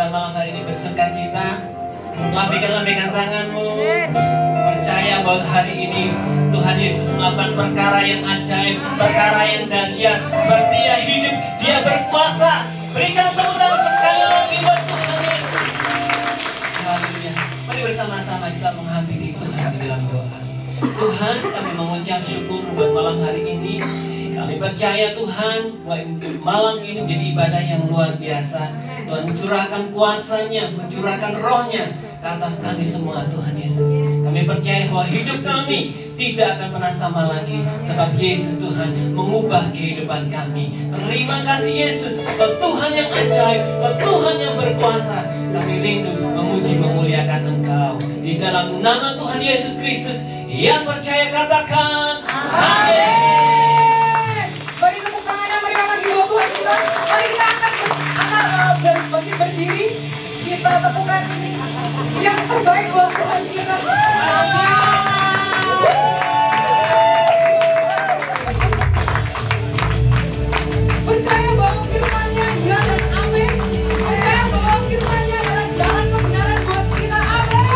pada malam hari ini bersuka cita, lambaikan tanganmu, percaya bahwa hari ini Tuhan Yesus melakukan perkara yang ajaib, perkara yang dahsyat. Seperti Dia hidup, Dia berkuasa. Berikan tepuk tangan sekali lagi buat Tuhan Yesus. Haleluya. Mari bersama-sama kita menghampiri Tuhan di dalam doa. Tuhan, kami mengucap syukur buat malam hari ini. Kami percaya Tuhan, malam ini menjadi ibadah yang luar biasa. Tuhan mencurahkan kuasa-Nya, mencurahkan roh-Nya ke atas kami semua Tuhan Yesus. Kami percaya bahwa hidup kami tidak akan pernah sama lagi, sebab Yesus Tuhan mengubah kehidupan kami. Terima kasih Yesus, Kau Tuhan yang ajaib, Kau Tuhan yang berkuasa. Kami rindu memuji memuliakan Engkau. Di dalam nama Tuhan Yesus Kristus, yang percaya katakan amin. Mari tepuk tangannya, mari kita dibawa Tuhan kita. Mari kita akan berdiri. Kita tepukan ini yang terbaik buat Tuhan kita. Percaya bahwa firman-Nya ya dan amin. Percaya bahwa firman-Nya adalah jalan kebenaran buat kita. Amin.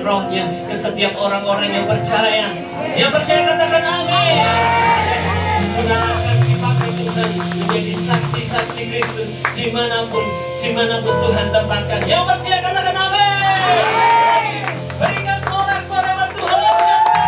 mencurahkan rohnya ke setiap orang-orang yang percaya. Yang percaya katakan amin. Saudara akan dipakai Tuhan menjadi saksi-saksi Kristus dimanapun Tuhan tempatkan. Yang percaya katakan amin. Berikan sorak-sorai buat Tuhan yang menyenangkan.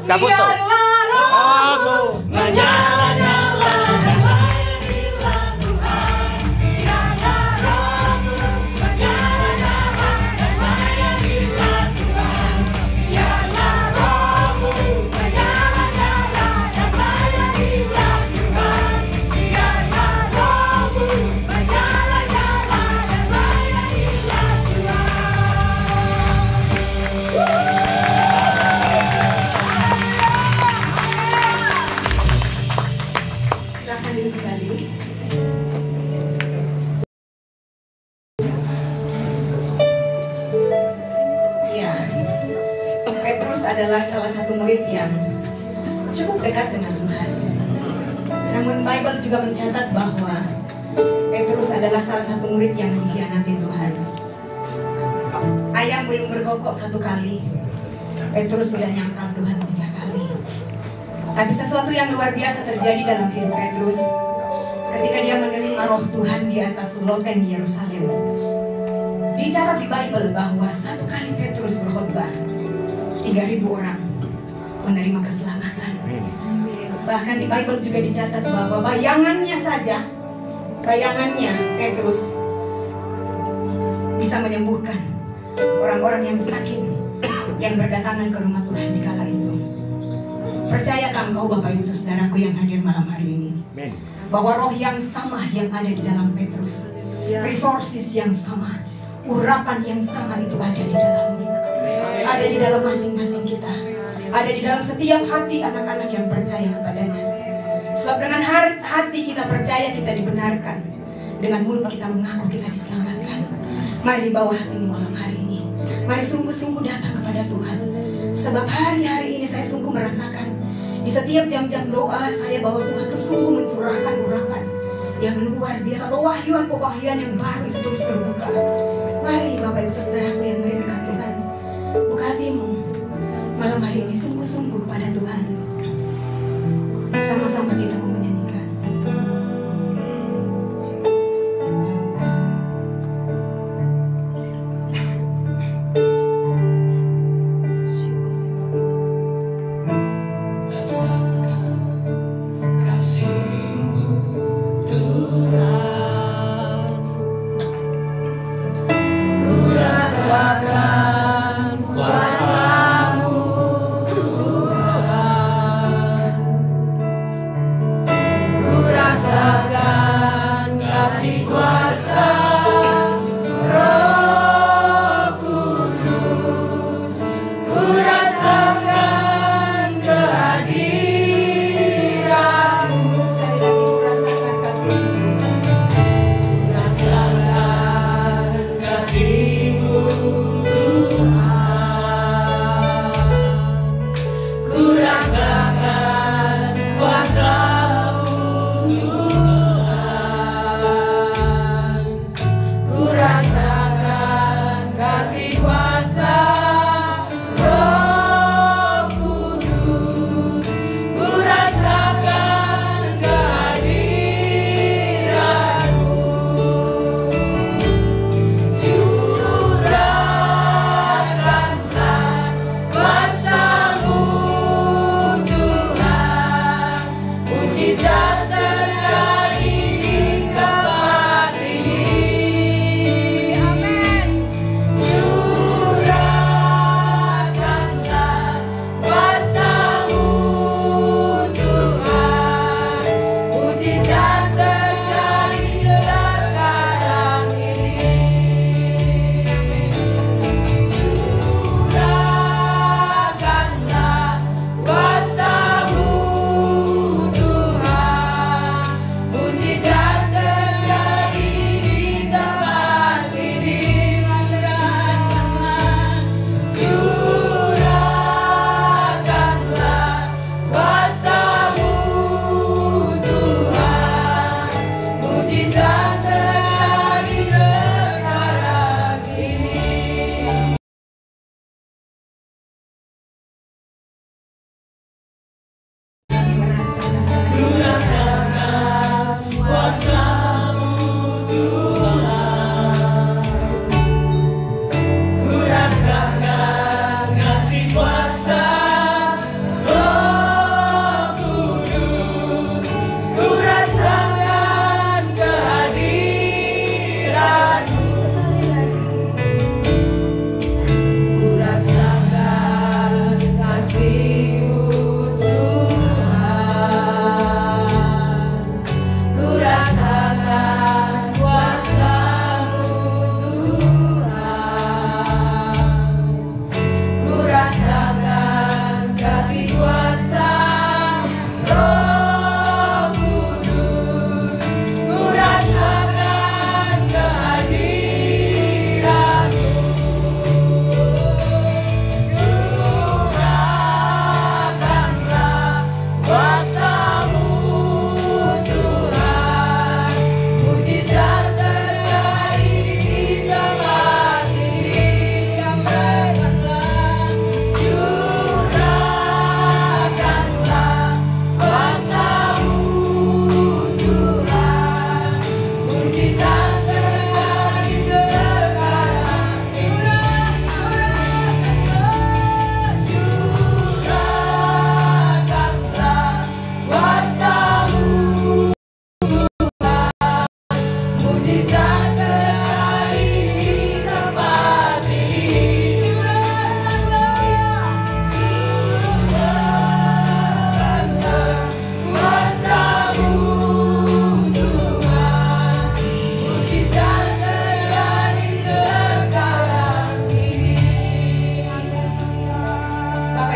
Cabut tuh. Aku menyala-nyala dan layanilah Tuhan. Biarlah rohmu menyala-nyala dan layanilah Tuhan. Biarlah rohmu menyala-nyala dan layanilah Tuhan. Biarlah rohmu menyala-nyala dan layanilah Tuhan. Petrus adalah salah satu murid yang cukup dekat dengan Tuhan. Namun Bible juga mencatat bahwa Petrus adalah salah satu murid yang mengkhianati Tuhan. Ayam belum berkokok 1 kali, Petrus sudah nyangkal Tuhan 3 kali. Tapi sesuatu yang luar biasa terjadi dalam hidup Petrus ketika dia menerima roh Tuhan di atas loteng Yerusalem. Dicatat di Bible bahwa 1 kali Petrus berkhotbah, 3.000 orang menerima keselamatan. Bahkan di Bible juga dicatat bahwa bayangannya saja, bayangannya Petrus bisa menyembuhkan orang-orang yang sakit yang berdatangan ke rumah Tuhan di kala itu. Percayakah engkau Bapak Ibu Saudaraku yang hadir malam hari ini, bahwa roh yang sama yang ada di dalam Petrus, resources yang sama, urapan yang sama itu ada di dalamnya, ada di dalam masing-masing kita, ada di dalam setiap hati anak-anak yang percaya kepadanya. Sebab dengan hati kita percaya kita dibenarkan, dengan mulut kita mengaku kita diselamatkan. Mari bawa hatimu malam hari ini, mari sungguh-sungguh datang kepada Tuhan. Sebab hari-hari ini saya sungguh merasakan di setiap jam-jam doa saya bahwa Tuhan itu sungguh mencurahkan urapan yang luar biasa, pewahyuan yang baru itu terus terbuka. Mari Bapak Ibu Saudaraku yang merindukan Tuhan, buka hatimu malam hari ini sungguh-sungguh kepada Tuhan. Sama-sama kita mau menyanyikan.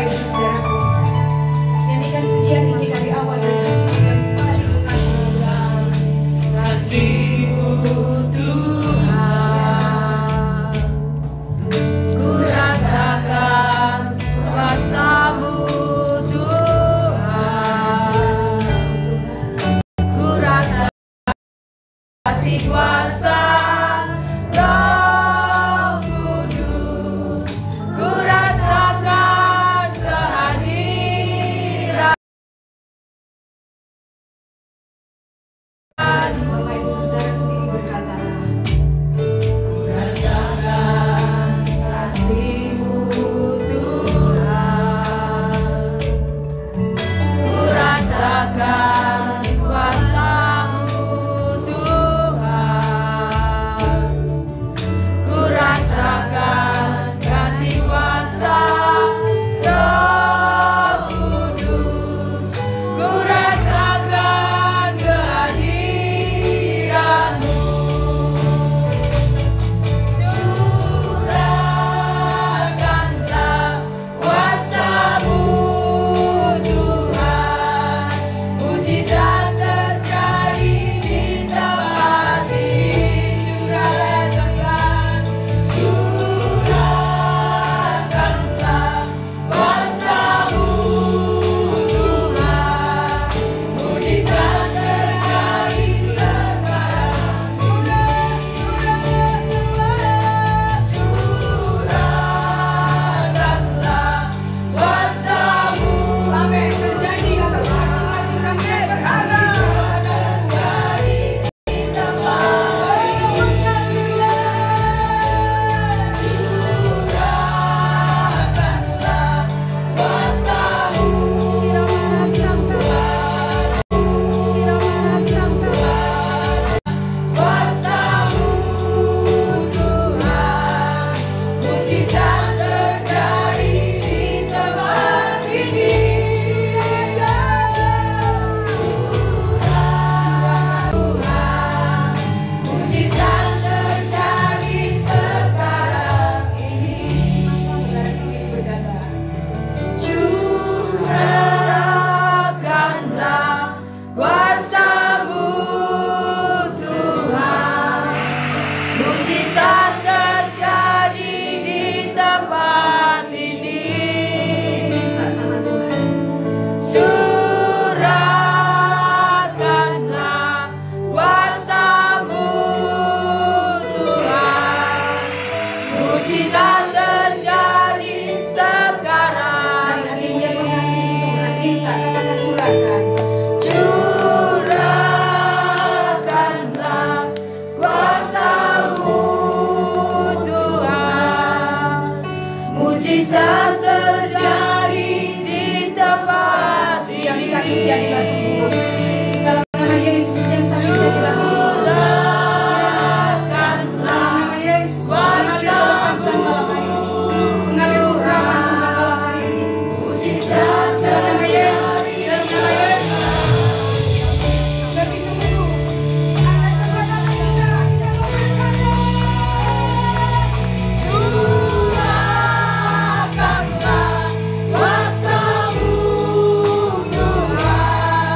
Bapak Ibu Saudaraku, nyanyikan pujian ini dari awal dari hati yang paling mengasihi. Kasih-Mu Tuhan, Ku rasakan kuasa-Mu Tuhan, ku rasakan kasih kuasa Roh Kudus, ku rasakan kehadiran. Bapak Ibu Saudara sendiri berkata, Ku rasakan kasih-Mu Tuhan, ku rasakan kuasa-Mu Tuhan, ku rasakan kasih kuasa Roh Kudus, ku rasakan kehadiran-Mu. Curahkanlah kuasa-Mu Tuhan, mujizat terjadi di tempat ini. Curahkanlah kuasa-Mu Tuhan, mujizat terjadi sekarang. Curahkanlah kuasa-Mu. apa yang terjadi atas masing-masing kami yang berharap. Di tempat ini. Curahkanlah kuasa-Mu kuasa-Mu Tuhan, mujizat terjadi di tempat ini. Tuhan, mujizat terjadi sekarang ini. Saudara sendiri berkata, Curahkanlah kuasa-Mu Tuhan, mujizat terjadi di tempat ini. minta sama Tuhan. Curahkanlah kuasa-Mu Tuhan, mujizat terjadi sekarang Dari hatimu ini. yang mengasihi Tuhan, minta katakan curahkan. Curahkanlah kuasa-Mu Tuhan, mujizat terjadi di tempat ini. Yang sakit jadilah sembuh. Dalam nama Yesus yang sakit jadilah sembuh. Dalam nama Yesus, mengalir kelepasan malam hari ini. Mengalir urapan Tuhan malam hari ini. Mujizat Dalam nama Yesus, dalam nama Yesus. Beri sembuh. Ada kekuatan kita berkata. Curahkanlah kuasa-Mu Tuhan,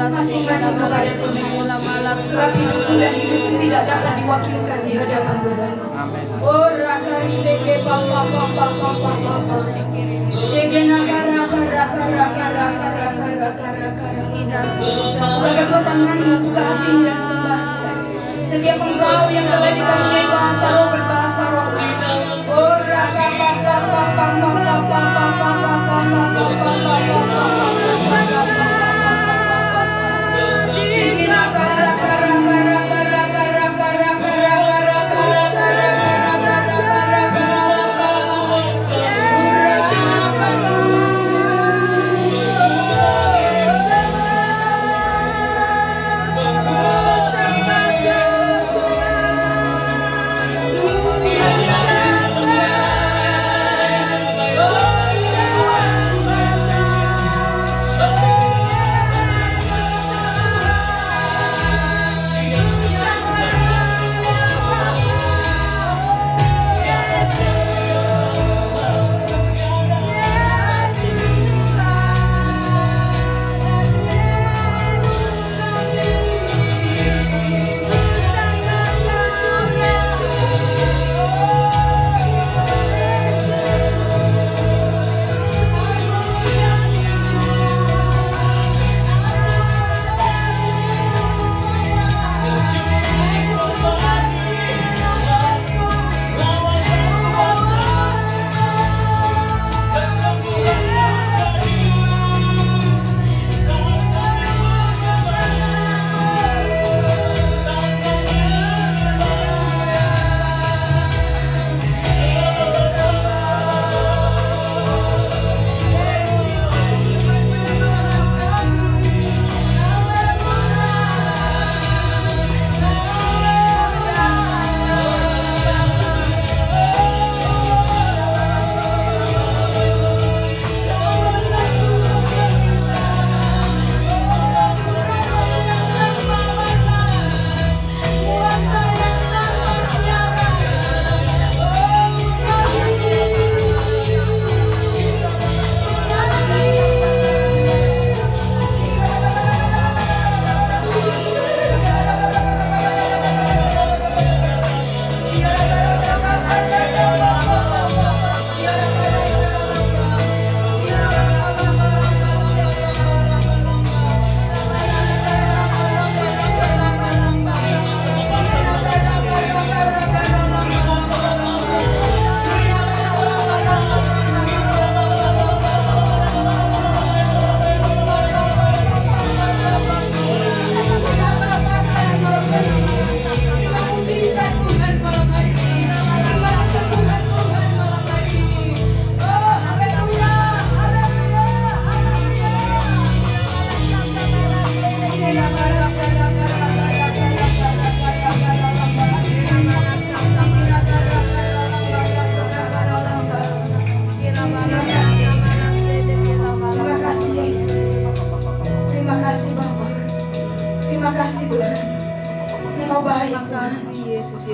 Masing-masing kepada Tuhan. Sebab hidupku dan hidupku tidak dapat diwakilkan di hadapan Tuhan. Oh rakari leke papa papa papa papa. Shegena kara kara kara kara kara kara kara kara. Buka kedua tanganmu, buka hatimu dan sembah. Setiap engkau yang telah dikaruniai bahasa roh berbahasa roh. Oh raka papa papa papa papa papa papa papa.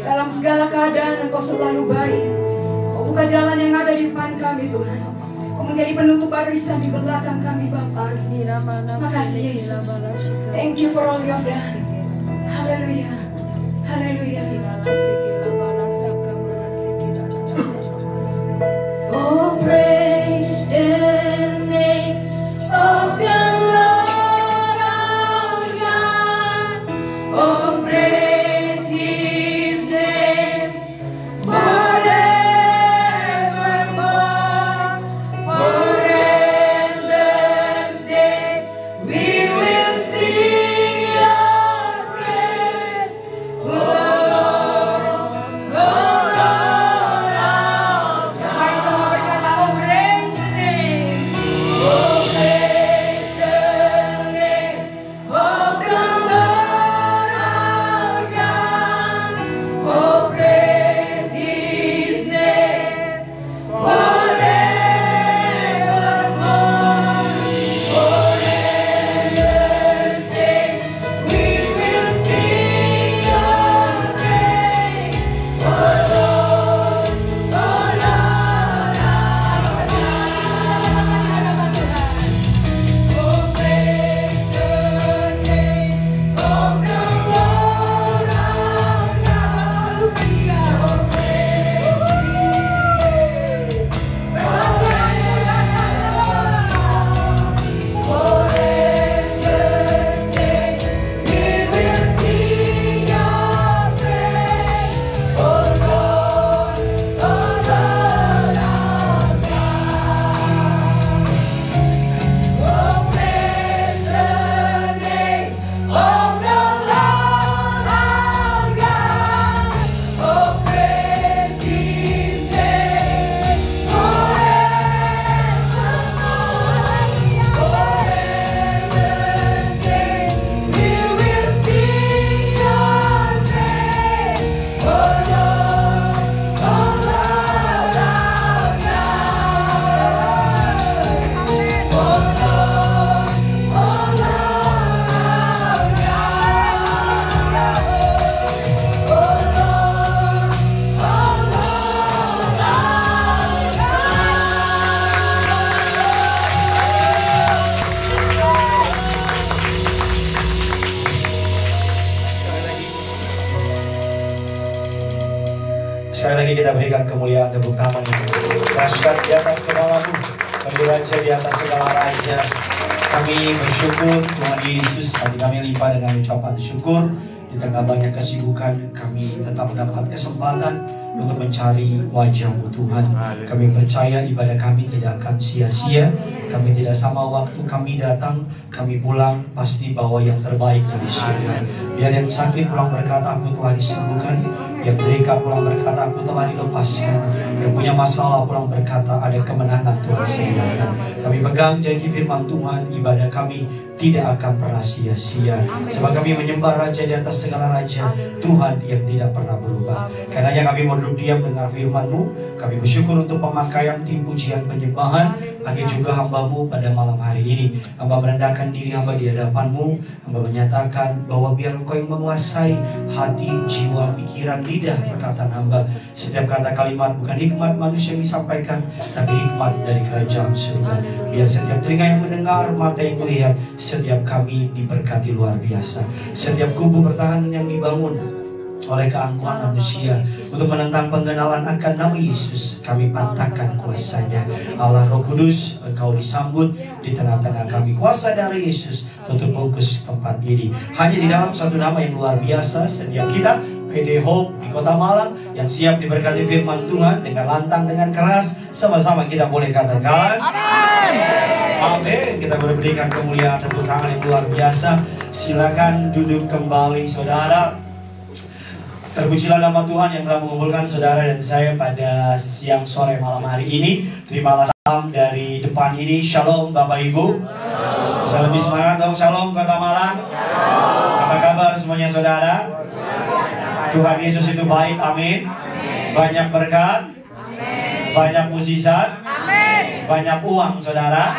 Dalam segala keadaan Engkau selalu baik. Kau buka jalan yang ada di depan kami Tuhan. Kau menjadi penutup barisan di belakang kami Bapa. Makasih Yesus. Thank you for all you have done. Haleluya. Haleluya. Oh praise the name of the Lord our God. Oh praise His name forevermore. For endless days we will sing Your praise, oh Lord. Sekali lagi kita berikan kemuliaan tepuk tangan itu. Dahsyat di atas segala-Mu, Raja di atas segala raja. Kami bersyukur Tuhan Yesus, hati kami limpah dengan ucapan syukur. Di tengah banyak kesibukan, kami tetap mendapat kesempatan untuk mencari wajah-Mu Tuhan. Kami percaya ibadah kami tidak akan sia-sia. Kami tidak sama waktu kami datang, kami pulang pasti bawa yang terbaik dari surga. Biar yang sakit pulang berkata aku telah disembuhkan, yang terikat pulang berkata aku telah dilepaskan, yang punya masalah pulang berkata ada kemenangan Tuhan sediakan. Kami pegang janji firman Tuhan, ibadah kami tidak akan pernah sia-sia. Sebab kami menyembah Raja di atas segala raja, Tuhan yang tidak pernah berubah. Karenanya kami mau duduk diam dengar firman-Mu. Kami bersyukur untuk pemakaian tim pujian penyembahan, bagi juga hamba-Mu pada malam hari ini. Hamba merendahkan diri hamba di hadapan-Mu. Hamba menyatakan bahwa biar Engkau yang menguasai hati, jiwa, pikiran, lidah perkataan hamba. Setiap kata kalimat bukan hikmat manusia yang disampaikan, tapi hikmat dari kerajaan surga. Biar setiap telinga yang mendengar, mata yang melihat, setiap kami diberkati luar biasa. Setiap kubu pertahanan yang dibangun oleh keangkuhan manusia untuk menentang pengenalan akan nama Yesus, kami patahkan kuasanya. Allah Roh Kudus, Engkau disambut di tengah-tengah kami. Kuasa dari Yesus tutup fokus tempat ini. Hanya di dalam satu nama yang luar biasa, setiap kita PD Hope di Kota Malang yang siap diberkati firman Tuhan dengan lantang, dengan keras, sama-sama kita boleh katakan amin. Kita berikan kemuliaan tepuk tangan yang luar biasa. Silakan duduk kembali saudara. Terpujilah nama Tuhan yang telah mengumpulkan saudara dan saya pada siang sore malam hari ini. Terimalah salam dari depan ini. Shalom Bapak Ibu. Bisa lebih semangat dong. Shalom Kota Malang. Apa kabar semuanya saudara? Tuhan Yesus itu baik, amin. Banyak berkat, banyak mukjizat, banyak uang saudara.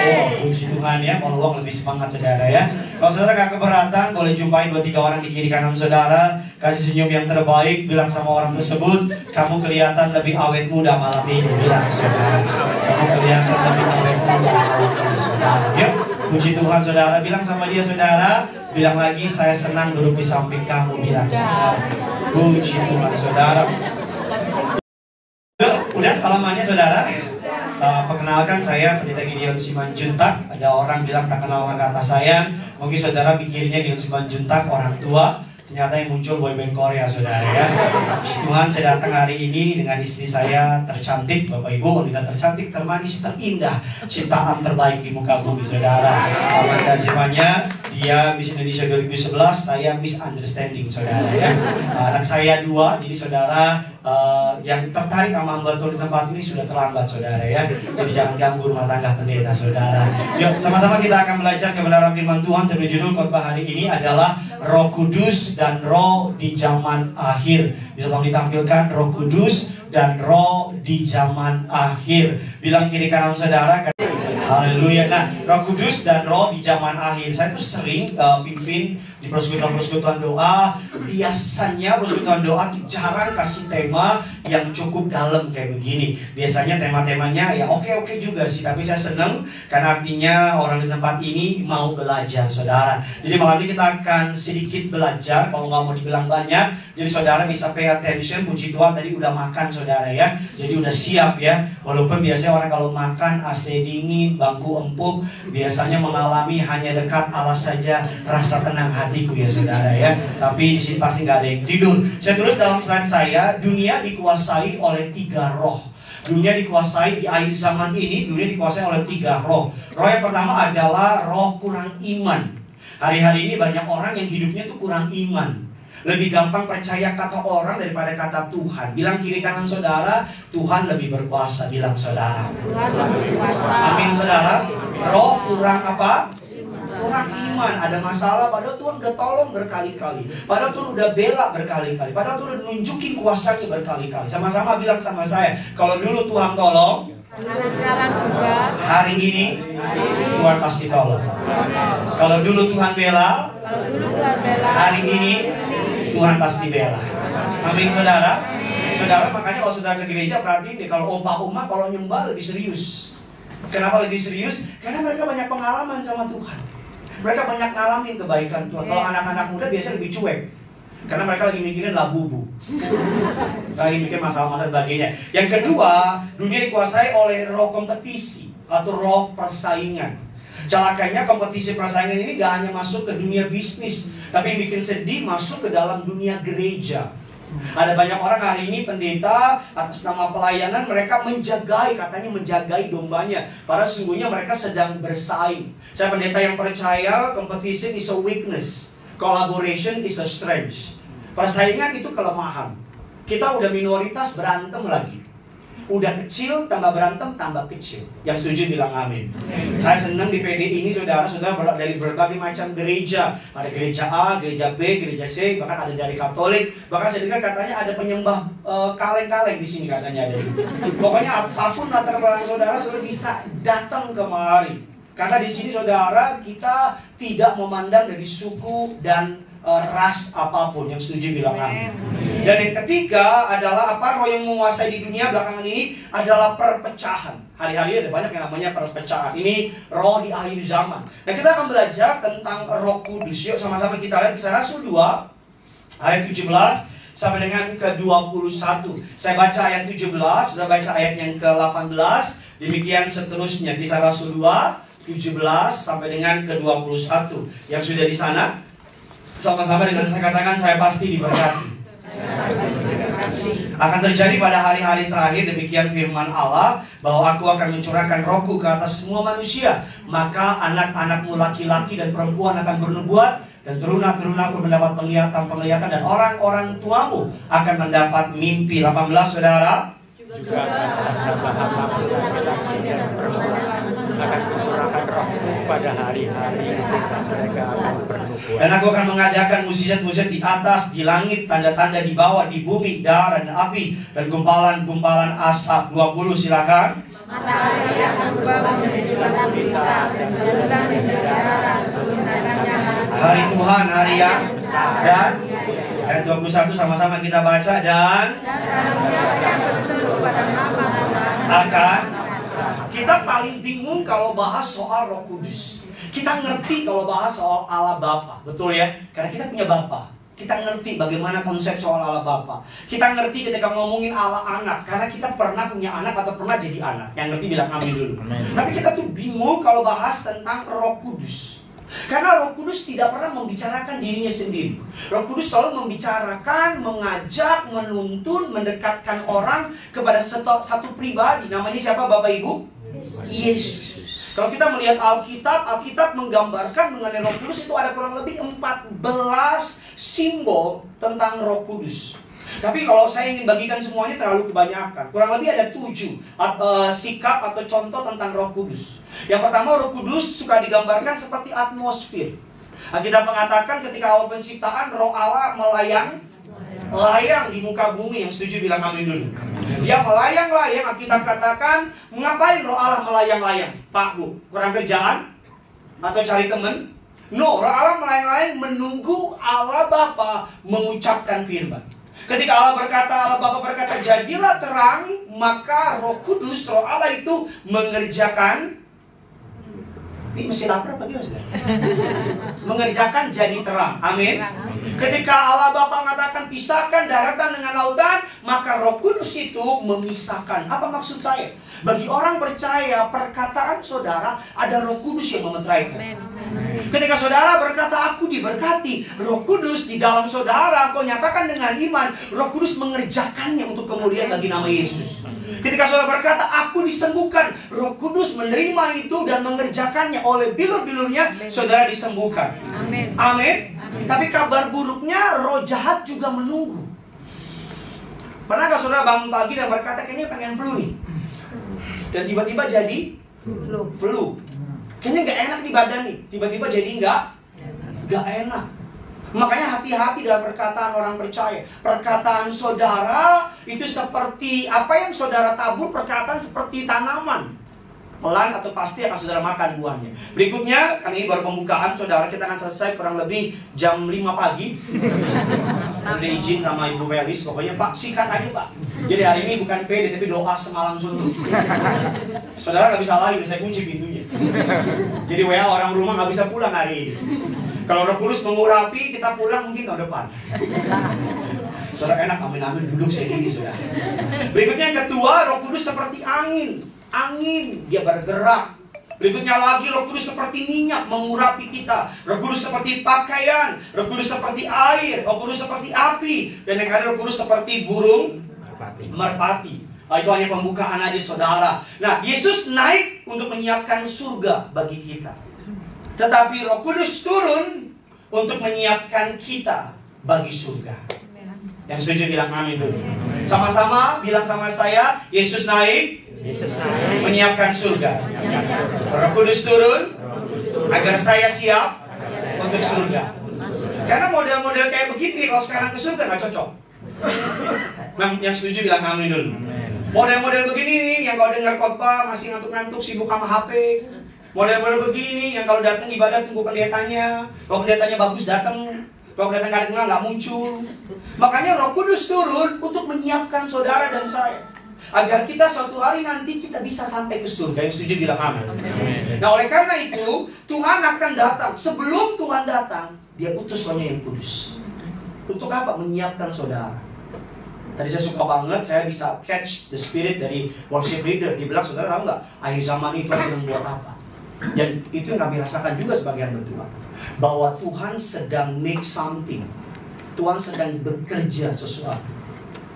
Oh, puji Tuhan ya, kalau uang lebih semangat saudara ya. Kalau saudara gak keberatan, boleh jumpain 2-3 orang di kiri kanan saudara. Kasih senyum yang terbaik, bilang sama orang tersebut, kamu kelihatan lebih awet muda malam ini. Bilang saudara, kamu kelihatan lebih awet muda malam ini saudara. Yuk, puji Tuhan saudara, bilang sama dia saudara. Bilang lagi, saya senang duduk di samping kamu. Bilang saudara, puji Tuhan saudara. Udah salamannya saudara. Perkenalkan saya Pendeta Gideon Simanjuntak. Ada orang bilang tak kenal maka kata saya. Mungkin saudara mikirnya Gideon Simanjuntak orang tua. Ternyata yang muncul boyband Korea saudara ya. Tuhan, saya datang hari ini dengan istri saya tercantik. Bapak Ibu, wanita tercantik, termanis, terindah, ciptaan terbaik di muka bumi saudara. Amanda Zimanya, dia Miss Indonesia 2011, saya Miss Understanding saudara ya. Anak saya 2, jadi saudara yang tertarik sama hamba Tuhan di tempat ini sudah terlambat saudara ya. Jadi jangan ganggu rumah tangga pendeta saudara. Yuk sama-sama kita akan belajar kebenaran firman Tuhan. Sebagai judul khotbah hari ini adalah Roh Kudus dan Roh di zaman akhir. Bisa tolong ditampilkan Roh Kudus dan Roh di zaman akhir. Bilang kiri kanan saudara. Haleluya. Nah, Roh Kudus dan Roh di zaman akhir. Saya tuh sering pimpin di persekutuan doa. Biasanya persekutuan doa tuh jarang kasih tema yang cukup dalam kayak begini. Biasanya tema-temanya ya oke-oke juga sih, tapi saya seneng karena artinya orang di tempat ini mau belajar saudara. Jadi malam ini kita akan sedikit belajar, kalau nggak mau dibilang banyak. Jadi saudara bisa pay attention. Puji Tuhan tadi udah makan saudara ya. Jadi udah siap ya. Walaupun biasanya orang kalau makan AC dingin, bangku empuk, biasanya mengalami hanya dekat Allah saja rasa tenang hatiku ya saudara ya. Tapi di sini pasti nggak ada yang tidur. Saya tulis dalam slide saya, dunia dikuasai oleh 3 roh. Dunia dikuasai di akhir zaman ini, dunia dikuasai oleh 3 roh. Roh yang pertama adalah roh kurang iman. Hari-hari ini banyak orang yang hidupnya tuh kurang iman. Lebih gampang percaya kata orang daripada kata Tuhan. Bilang kiri kanan saudara, Tuhan lebih berkuasa. Bilang saudara, amin saudara. Roh kurang apa? Kurang iman. Ada masalah, padahal Tuhan udah tolong berkali-kali, padahal Tuhan udah bela berkali-kali, padahal Tuhan udah nunjukin kuasanya berkali-kali. Sama-sama bilang sama saya, kalau dulu Tuhan tolong, hari ini Tuhan pasti tolong. Kalau dulu Tuhan bela, hari ini Tuhan pasti bela. Amin saudara. Saudara, makanya kalau saudara ke gereja perhatiin deh, kalau oma kalau nyembah lebih serius. Kenapa lebih serius? Karena mereka banyak pengalaman sama Tuhan. Mereka banyak ngalamin kebaikan Tuhan. Kalau anak-anak muda biasanya lebih cuek. Karena mereka lagi mikirin labubu, lagi mikir masalah-masalah sebagainya. Yang kedua, dunia dikuasai oleh roh kompetisi atau roh persaingan. Celakanya kompetisi persaingan ini gak hanya masuk ke dunia bisnis, tapi yang bikin sedih masuk ke dalam dunia gereja. Ada banyak orang hari ini pendeta atas nama pelayanan mereka katanya menjagai dombanya. Padahal sesungguhnya mereka sedang bersaing. Saya pendeta yang percaya competition is a weakness, collaboration is a strength. Persaingan itu kelemahan. Kita udah minoritas berantem lagi. Udah kecil tambah berantem tambah kecil. Yang setuju bilang amin. Saya senang di PD ini saudara-saudara dari berbagai macam gereja. Ada gereja A, gereja B, gereja C, bahkan ada dari Katolik. Bahkan saya dengar katanya ada penyembah kaleng-kaleng di sini katanya ada. Pokoknya apapun latar belakang saudara bisa datang kemari. Karena di sini saudara kita tidak memandang dari suku dan ras apapun. Yang setuju bilang amin. Dan yang ketiga adalah apa? Roh yang menguasai di dunia belakangan ini adalah perpecahan. Hari-hari ada banyak yang namanya perpecahan. Ini roh di akhir zaman. Nah, kita akan belajar tentang Roh Kudus. Yuk sama-sama kita lihat Kisah Rasul 2 ayat 17 sampai dengan ke-21. Saya baca ayat 17, sudah baca ayat yang ke-18. Demikian seterusnya Kisah Rasul 2 17 sampai dengan ke-21. Yang sudah di sana sama-sama dengan saya katakan, saya pasti diberkati. Akan terjadi pada hari-hari terakhir, demikian firman Allah, bahwa aku akan mencurahkan rohku ke atas semua manusia. Maka anak-anakmu laki-laki dan perempuan akan bernubuat, dan teruna-terunaku mendapat penglihatan, dan orang-orang tuamu akan mendapat mimpi. 18 saudara. Juga hamba-hambaku laki-laki dan perempuan akan kucurahkan rohku pada hari-hari ketika mereka akan bernubuat. Dan aku akan mengadakan mukjizat-mukjizat di atas, di langit, tanda-tanda di bawah, di bumi, darah dan api, dan gumpalan-gumpalan asap. 20 silakan. Matahari akan berubah menjadi gelap gulita dan bulan menjadi darah sebelum datangnya Hari Tuhan, hari yang dan ayat 21 sama-sama kita baca. Dan siapa yang berseru pada nama Tuhan akan. Kita paling bingung kalau bahas soal Roh Kudus. Kita ngerti kalau bahas soal Allah Bapa, betul ya? Karena kita punya Bapa. Kita ngerti bagaimana konsep soal Allah Bapa. Kita ngerti ketika ngomongin Allah Anak, karena kita pernah punya anak atau pernah jadi anak. Yang ngerti bilang amin dulu. Tapi kita tuh bingung kalau bahas tentang Roh Kudus. Karena Roh Kudus tidak pernah membicarakan dirinya sendiri. Roh Kudus selalu membicarakan, mengajak, menuntun, mendekatkan orang kepada satu pribadi. Namanya siapa Bapak Ibu? Yesus. Kalau kita melihat Alkitab menggambarkan mengenai Roh Kudus itu ada kurang lebih 14 simbol tentang Roh Kudus. Tapi kalau saya ingin bagikan semuanya terlalu kebanyakan. Kurang lebih ada 7 sikap atau contoh tentang Roh Kudus. Yang pertama, Roh Kudus suka digambarkan seperti atmosfer. Kita mengatakan ketika awal penciptaan Roh Allah melayang di muka bumi. Yang setuju bilang amin dulu. Dia melayang-layang. Kita katakan, ngapain Roh Allah melayang-layang? Pak, Bu, kurang kerjaan? Atau cari teman? No, Roh Allah melayang-layang menunggu Allah Bapa mengucapkan firman. Ketika Allah Bapa berkata, jadilah terang, maka Roh Kudus, Roh Allah itu mengerjakan. Ini mesti lapar apa gimana? Mengerjakan jadi terang. Amin. Ketika Allah Bapa mengatakan pisahkan daratan dengan lautan, maka Roh Kudus itu memisahkan. Apa maksud saya? Bagi orang percaya, perkataan saudara ada Roh Kudus yang memeteraikan. Ketika saudara berkata aku diberkati, Roh Kudus di dalam saudara, kau nyatakan dengan iman, Roh Kudus mengerjakannya untuk kemuliaan bagi nama Yesus. Ketika saudara berkata aku disembuhkan, Roh Kudus menerima itu dan mengerjakannya. Oleh bilur-bilurnya saudara disembuhkan. Amin. Amin. Tapi kabar buruknya, roh jahat juga menunggu. Pernahkah saudara bangun pagi dan berkata kayaknya pengen flu nih, dan tiba-tiba jadi flu. Kayaknya gak enak di badan nih, tiba-tiba jadi gak enak. Makanya hati-hati dalam perkataan orang percaya. Perkataan saudara itu seperti apa yang saudara tabur, perkataan seperti tanaman. Pelan atau pasti akan saudara makan buahnya. Berikutnya, kan ini baru pembukaan saudara, kita akan selesai kurang lebih jam 5 pagi. Udah izin sama Ibu Felis, pokoknya Pak sikat aja Pak. Jadi hari ini bukan PD tapi doa semalam suntuk. Saudara gak bisa lari, udah saya kunci pintunya. Jadi WA orang rumah gak bisa pulang hari ini. Kalau Roh Kudus mengurapi, kita pulang mungkin tahun depan. Saudara enak, amin-amin, duduk sendiri sudah. Berikutnya yang kedua, Roh Kudus seperti angin. Angin, dia bergerak. Berikutnya lagi, Roh Kudus seperti minyak mengurapi kita. Roh Kudus seperti pakaian. Roh Kudus seperti air. Roh Kudus seperti api. Dan yang ada Roh Kudus seperti burung merpati. Itu hanya pembukaan aja saudara. Nah, Yesus naik untuk menyiapkan surga bagi kita. Tetapi Roh Kudus turun untuk menyiapkan kita bagi surga. Yang setuju bilang amin dulu. Sama-sama bilang sama saya, Yesus naik menyiapkan surga. Roh Kudus turun agar saya siap untuk surga. Karena model-model kayak begini kalau sekarang ke surga nggak cocok. Yang setuju bilang amin dulu. Model-model begini nih yang kalau dengar khotbah masih ngantuk-ngantuk, sibuk sama HP. Model-model begini yang kalau datang ibadah tunggu pendetanya. Kalau pendetanya bagus datang, kalau pendetanya nggak kenal nggak muncul. Makanya Roh Kudus turun untuk menyiapkan saudara dan saya, agar kita suatu hari nanti kita bisa sampai ke surga. Yang setuju bilang amin. Nah, oleh karena itu Tuhan akan datang. Sebelum Tuhan datang, Dia utus Roh-Nya yang kudus. Untuk apa? Menyiapkan saudara. Tadi saya suka banget, saya bisa catch the spirit dari worship leader. Dia bilang, saudara tahu nggak, akhir zaman ini Tuhan sedang buat apa? Dan itu yang kami rasakan juga sebagai hamba Tuhan, bahwa Tuhan sedang make something. Tuhan sedang bekerja sesuatu.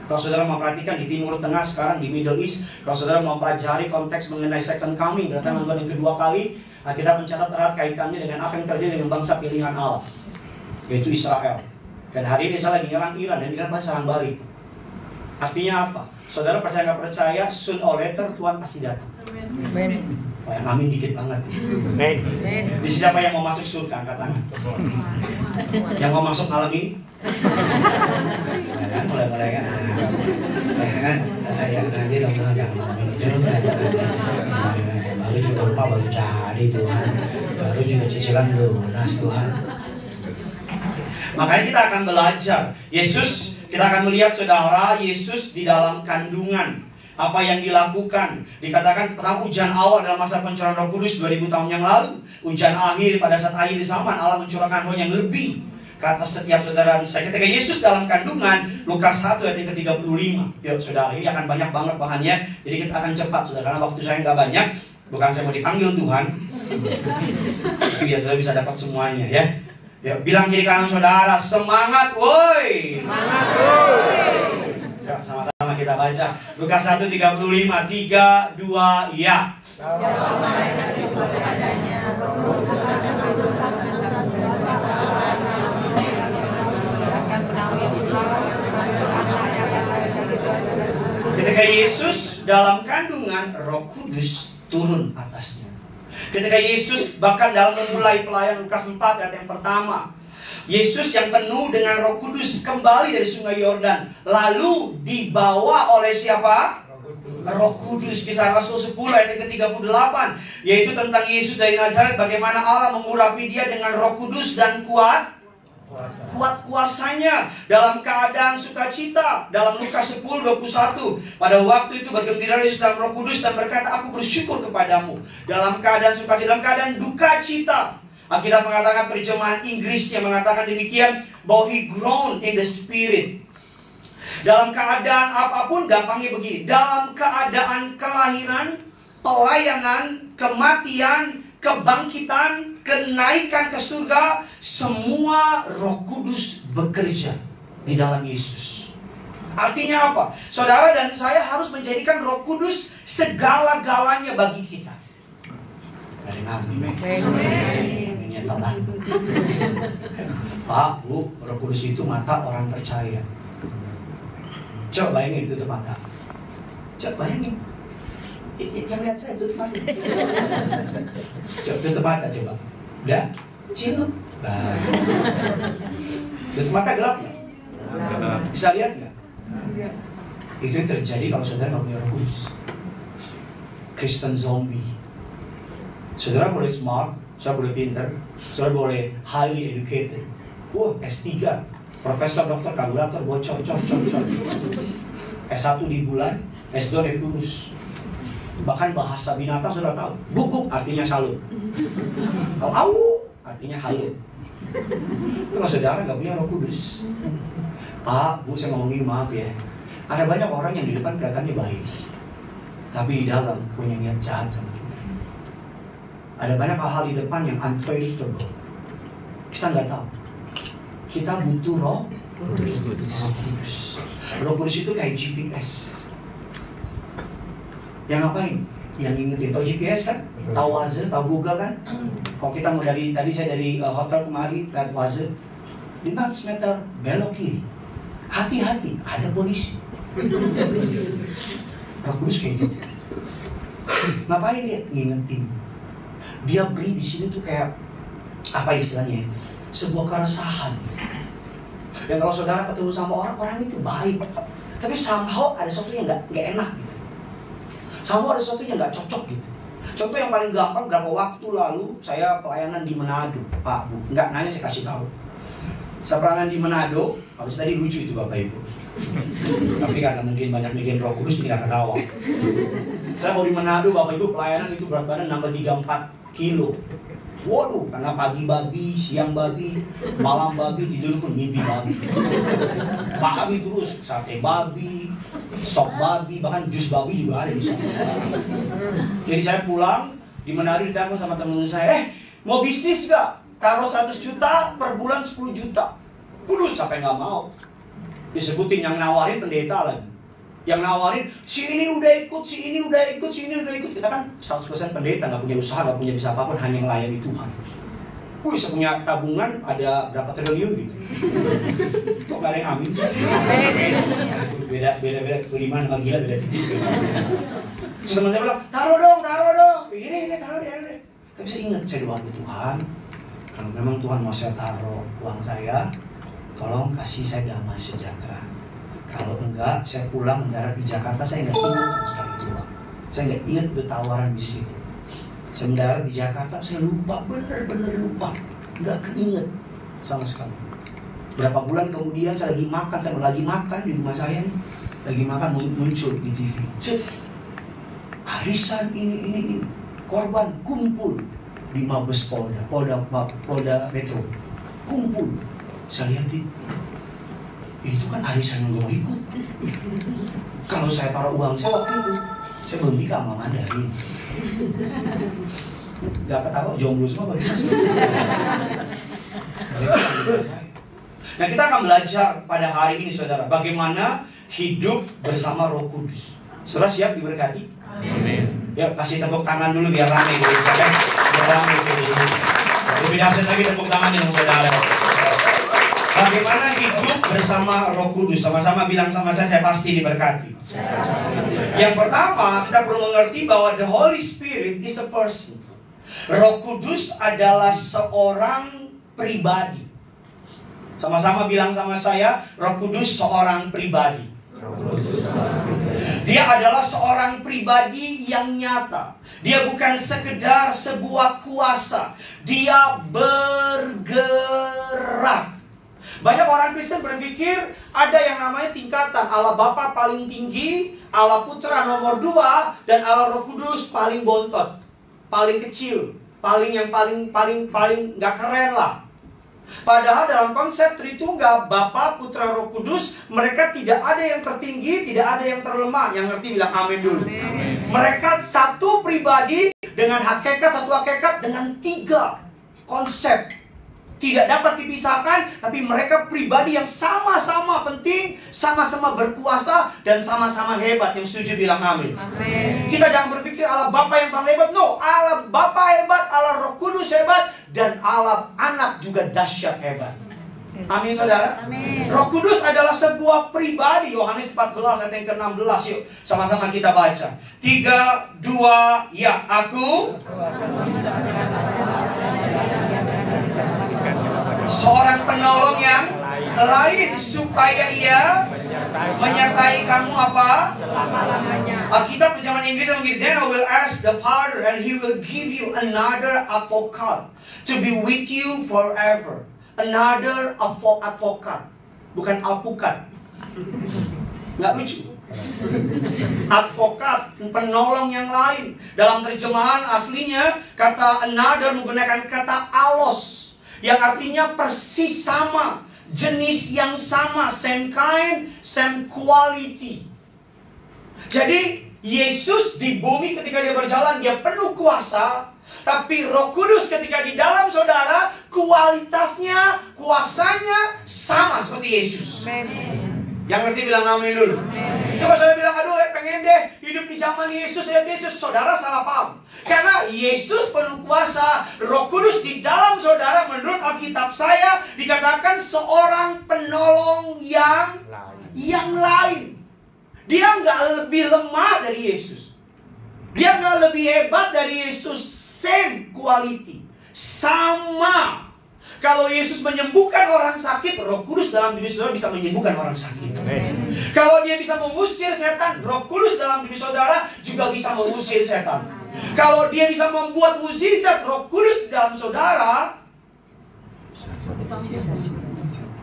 Kalau saudara mau perhatikan di Timur Tengah sekarang, di Middle East, kalau saudara mau pelajari konteks mengenai second coming, kedatangan Tuhan yang kedua kali, kita mencatat erat kaitannya dengan apa yang terjadi dengan bangsa pilihan Allah, yaitu Israel. Dan hari ini saya lagi nyerang Iran, dan Iran pasti serang balik. Artinya apa? Saudara percaya nggak percaya, soon or later Tuhan pasti datang. Amin. Yang amin dikit banget. Amin. Di siapa yang mau masuk surga, angkat tangan. Yang mau masuk malam ini? Mulai kan? Ya nanti dong jangan malam ini juga. Baru juga rumah baru cari Tuhan. Baru juga cicilan lunas Tuhan. Makanya kita akan belajar. Kita akan melihat saudara, Yesus di dalam kandungan. Apa yang dilakukan. Dikatakan pertama hujan awal dalam masa pencurahan Roh Kudus 2000 tahun yang lalu. Hujan akhir pada saat akhir zaman Allah mencurahkan Roh yang lebih ke atas setiap saudara. Saya ketika Yesus dalam kandungan, Lukas 1 ayat ke-35. Yuk saudara, ini akan banyak banget bahannya. Jadi kita akan cepat saudara, karena waktu saya nggak banyak. Bukan saya mau dipanggil Tuhan, tapi biar saya bisa dapat semuanya ya. Ya, bilang kiri kanan saudara, semangat woi. Semangat woi. Ya, sama-sama kita baca. Lukas 1:35, 3, 2, ya. Ketika Yesus dalam kandungan, Roh Kudus turun atasnya. Ketika Yesus bahkan dalam memulai pelayanan Lukas 4 ayat yang pertama, Yesus yang penuh dengan Roh Kudus kembali dari sungai Yordan, lalu dibawa oleh siapa? Roh Kudus. Kisah Rasul 10 ayat yang ke-38, yaitu tentang Yesus dari Nazaret, bagaimana Allah mengurapi dia dengan Roh Kudus dan kuat kuasanya dalam keadaan sukacita. Dalam Lukas 10:21, pada waktu itu bergembira Yesus dalam Roh Kudus dan berkata, aku bersyukur kepadamu. Dalam keadaan sukacita, dalam keadaan duka cita. Alkitab mengatakan, terjemahan Inggrisnya mengatakan demikian, bahwa he groaned in the spirit. Dalam keadaan apapun, gampangnya begini, dalam keadaan kelahiran, pelayanan, kematian, kebangkitan, kenaikan ke surga, semua Roh Kudus bekerja di dalam Yesus. Artinya apa? Saudara dan saya harus menjadikan Roh Kudus segala-galanya bagi kita. Ada yang amin? Amin. Telah. Pak, Bu, Roh Kudus itu mata orang percaya. Coba bayangin tutup mata. Coba bayangin. Yang lihat saya tutup mata. Coba tutup mata coba. Udah? Cium. Nah. Tutup mata gelap nggak? Bisa lihat nggak? Itu yang terjadi kalau saudara nggak punya Roh Kudus. Kristen zombie. Saudara boleh smart, saudara boleh pinter, saudara boleh highly educated. Wah, S3, profesor, dokter, kalkulator, bocor. S1 di bulan, S2 di lulus. Bahkan bahasa binatang sudah tahu. Guguk artinya salut. Kalau au artinya halo. Kalau saudara nggak punya Roh Kudus, Pak, Bu, saya ngomong ini maaf ya. Ada banyak orang yang di depan kelihatannya baik, tapi di dalam punya niat jahat sama kita. Ada banyak hal-hal di depan yang unpredictable. Kita nggak tahu. Kita butuh Roh Kudus. Roh Kudus itu kayak GPS. Yang ngapain? Yang ngingetin. Tahu GPS kan? Tahu Waze, tahu Google kan? Kalau kita mau tadi saya dari hotel kemari lihat Waze, 500 meter belok kiri. Hati-hati, ada polisi. Roh Kudus kayak gitu. Ngapain dia? Ngingetin. Dia beri di sini tuh kayak apa istilahnya? Sebuah keresahan. Dan kalau saudara ketemu sama orang itu baik, tapi somehow ada sesuatu yang nggak enak gitu. Somehow ada sesuatu yang nggak cocok gitu. Contoh yang paling gampang, berapa waktu lalu saya pelayanan di Manado, Pak, Bu. Nggak nanya, saya kasih tahu. Saya pelayanan di Manado, harus tadi lucu itu Bapak Ibu. Tapi karena mungkin banyak bikin Roh Kudus, tidak ketawa. Saya mau di Manado, Bapak Ibu, pelayanan itu berat badan nambah 3-4 kilo. Waduh, karena pagi babi, siang babi, malam babi, tidur pun mimpi babi. Babi terus, sate babi, sop babi, bahkan jus babi juga ada di sana. Jadi saya pulang, di Manado ditelepon sama teman saya, mau bisnis gak? Taruh 100 juta, per bulan 10 juta. Pulus, sampai nggak mau. Disebutin yang nawarin pendeta lagi. Yang nawarin, si ini udah ikut, si ini udah ikut, si ini udah ikut. Kita kan 100% pendeta, nggak punya usaha, nggak punya bisa apapun, hanya melayani Tuhan. Saya punya tabungan ada berapa triliun gitu. Kok nggak ada yang amin sih? Beda beriman sama gila, beda tipis. Terus teman saya bilang, taruh dong. Ini taruh deh. Tapi saya ingat, saya doa ke Tuhan. Kalau memang Tuhan mau saya taruh uang saya, tolong kasih saya damai sejahtera. Kalau enggak, saya pulang mendarat di Jakarta, saya nggak ingat sama sekali itu Pak. Saya nggak ingat itu tawaran di situ. Saya mendarat di Jakarta, saya lupa, bener-bener lupa. Nggak keinget sama sekali. Berapa bulan kemudian saya lagi makan di rumah saya nih. Lagi makan muncul di TV. Arisan ini. Korban kumpul di Mabes Polda Metro. Kumpul. Saya lihatin, itu kan arisan yang gue mau ikut. Kalau saya taruh uang saya waktu itu, saya belum nikah sama Mandarin. Gak ketawa, jomblo semua bagi mas. Nah, kita akan belajar pada hari ini saudara, bagaimana hidup bersama Roh Kudus. Saudara siap diberkati? Amin. Ya, kasih tepuk tangan dulu biar ramai. Biar ramai. Lebih dahsyat lagi tepuk tangan yang saudara. Bagaimana hidup bersama Roh Kudus? Sama-sama bilang sama saya pasti diberkati. Yang pertama, kita perlu mengerti bahwa the Holy Spirit is a person. Roh Kudus adalah seorang pribadi. Sama-sama bilang sama saya, Roh Kudus seorang pribadi. Dia adalah seorang pribadi yang nyata. Dia bukan sekedar sebuah kuasa. Dia bergerak. Banyak orang Kristen berpikir ada yang namanya tingkatan. Allah Bapa paling tinggi, Allah Putra nomor 2, dan Allah Roh Kudus paling bontot, paling kecil, paling nggak keren lah. Padahal dalam konsep Tritunggal, Bapa, Putra, Roh Kudus, mereka tidak ada yang tertinggi, tidak ada yang terlemah. Yang ngerti bilang amin dulu. Amin. Mereka satu pribadi dengan satu hakikat dengan 3 konsep. Tidak dapat dipisahkan, tapi mereka pribadi yang sama-sama penting, sama-sama berkuasa, dan sama-sama hebat. Yang setuju bilang amin. Amin. Kita jangan berpikir Allah Bapa yang paling hebat. No, Allah Bapa hebat, Allah Roh Kudus hebat, dan Allah Anak juga dahsyat hebat. Amin saudara. Amin. Roh Kudus adalah sebuah pribadi. Yohanes 14 ayat yang ke-16. Yuk sama-sama kita baca. 3, 2, ya. Aku seorang penolong yang lain supaya ia menyertai kamu apa? Selama-lamanya. Alkitab terjemahan Inggris begini, then I will ask the Father and He will give you another advocate to be with you forever. Another advocate, bukan alpukat. Nggak lucu. Advokat, penolong yang lain. Dalam terjemahan aslinya kata another menggunakan kata alos. yang artinya persis sama, jenis yang sama, same kind, same quality. Jadi Yesus di bumi ketika dia berjalan, dia penuh kuasa. Tapi Roh Kudus ketika di dalam saudara, kualitasnya, kuasanya sama seperti Yesus. Yang ngerti bilang amin dulu. Coba saudara bilang, aduh pengen deh hidup di zaman Yesus, lihat Yesus. Saudara salah paham. Karena Yesus penuh kuasa, Roh Kudus di dalam saudara, menurut Alkitab saya dikatakan seorang penolong yang lain. Dia nggak lebih lemah dari Yesus. Dia nggak lebih hebat dari Yesus. Same quality, sama. Kalau Yesus menyembuhkan orang sakit, Roh Kudus dalam diri saudara bisa menyembuhkan orang sakit. Kalau dia bisa mengusir setan, Roh Kudus dalam diri saudara juga bisa mengusir setan. Kalau dia bisa membuat mukjizat, Roh Kudus dalam saudara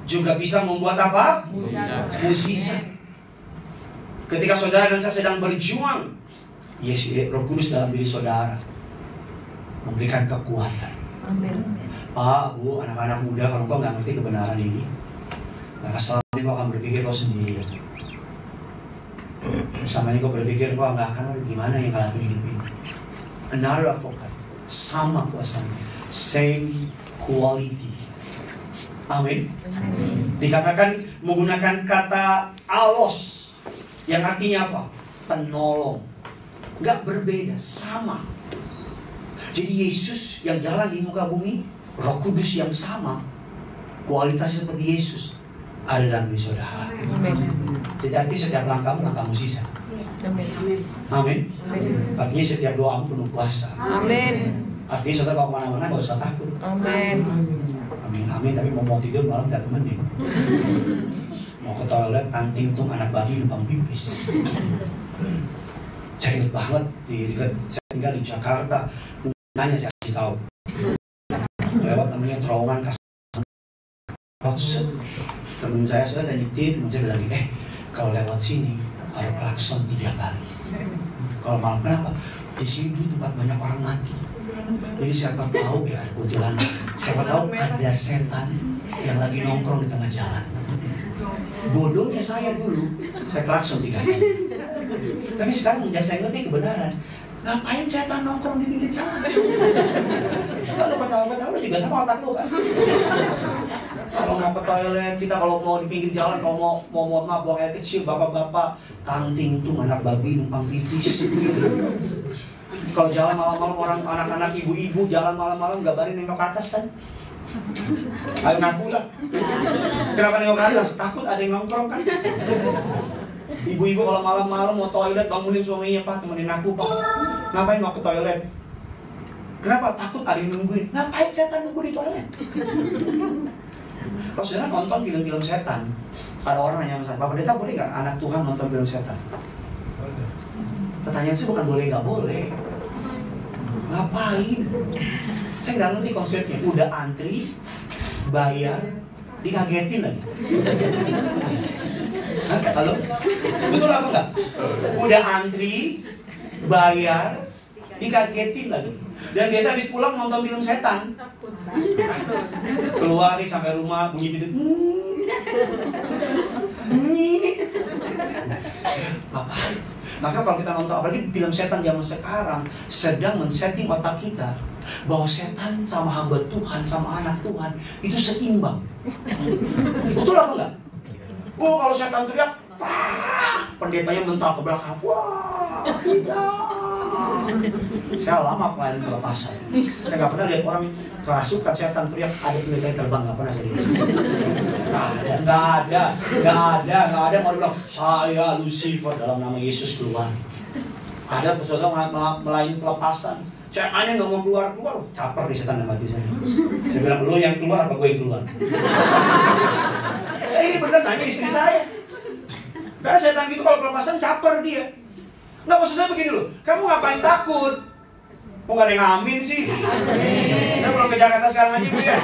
juga bisa membuat apa? Mukjizat. Ketika saudara dan saya sedang berjuang, Roh Kudus dalam diri saudara memberikan kekuatan. Pak, Bu, anak-anak muda, kalau kau nggak ngerti kebenaran ini, maka selama kau akan berpikir kau sendirian. Samanya kau berpikir kau nggak akan, gimana yang kalian hidup ini. Another advocate, sama kuasanya, same quality. Amin. Dikatakan menggunakan kata alos, yang artinya apa? Penolong. Nggak berbeda, sama. Jadi Yesus yang jalan di muka bumi, Roh Kudus yang sama, kualitasnya seperti Yesus ada dalam diri saudara. Jadi artinya setiap langkahmu mukjizat. Amin. Artinya setiap doamu penuh kuasa. Amin. Artinya saudara kalau kemana-mana gak usah takut. Amin. Amin. Tapi mau tidur malam gak temenin. Mau ke toilet tangting tung anak babi numpang pipis. Saya ingat banget saya tinggal di Jakarta. Nanya saya kasih tahu lewat namanya terowongan temen saya sudah nyetir, temen saya bilang kalau lewat sini ada klakson 3 kali. Kalau malam, kenapa? Di sini dulu tempat banyak orang mati. Jadi siapa tahu ya ada kuntilanak, siapa tahu ada setan yang lagi nongkrong di tengah jalan. Bodohnya saya dulu, saya klakson 3 kali. Tapi sekarang udah saya ngerti kebenaran. Ngapain setan nongkrong di pinggir jalan? Kalau ketawa-ketawa juga sama otak lu kan? Kalau mau ke toilet, kita kalau mau di pinggir jalan, kalau mau maaf buang air kecil, bapak-bapak tangting tuh anak babi numpang pipis. Kalau jalan malam-malam orang anak-anak ibu-ibu jalan malam-malam gambarin nengok ke atas kan? Ayo ngaku lah. Kenapa nengok ke atas? Takut ada yang nongkrong kan? Ibu-ibu kalau malam-malam mau toilet bangunin suaminya, Pak temenin aku Pak. Ngapain mau ke toilet? Kenapa? Takut ada yang nungguin. Ngapain setan nunggu di toilet? Kalau saudara nonton film-film setan, ada orang nanya sama saya, Bapak Pendeta boleh nggak anak Tuhan nonton film setan? Pertanyaan saya bukan boleh nggak boleh. Ngapain? Saya nggak ngerti konsepnya. Udah antri, bayar, dikagetin lagi. Hah? Halo? Betul apa enggak? Udah antri, bayar, dikagetin lagi. Dan biasa habis pulang nonton film setan. Keluar nih sampai rumah bunyi pintu. Apa? Maka kalau kita nonton apalagi film setan zaman sekarang sedang men-setting otak kita bahwa setan sama hamba Tuhan sama anak Tuhan itu seimbang. Betul apa enggak? Oh kalau setan teriak, pendetanya mental ke belakang. Wah, tidak. Saya lama pelayanan pelepasan. Saya nggak pernah lihat orang kerasukan setan teriak ada pendeta yang terbang, nggak pernah saya lihat. Nggak ada. Mau bilang saya Lucifer dalam nama Yesus keluar. Ada peserta melayani pelepasan. Setannya nggak mau keluar, caper di setan dalam hati saya. Saya bilang lo yang keluar apa gue yang keluar? Ya ini bener nanya istri saya. Karena setan gitu kalau pelepasan caper dia. Nggak, maksud saya begini loh, kamu ngapain takut? Kok nggak ada yang amin sih? Saya pulang ke Jakarta sekarang aja Bu ya.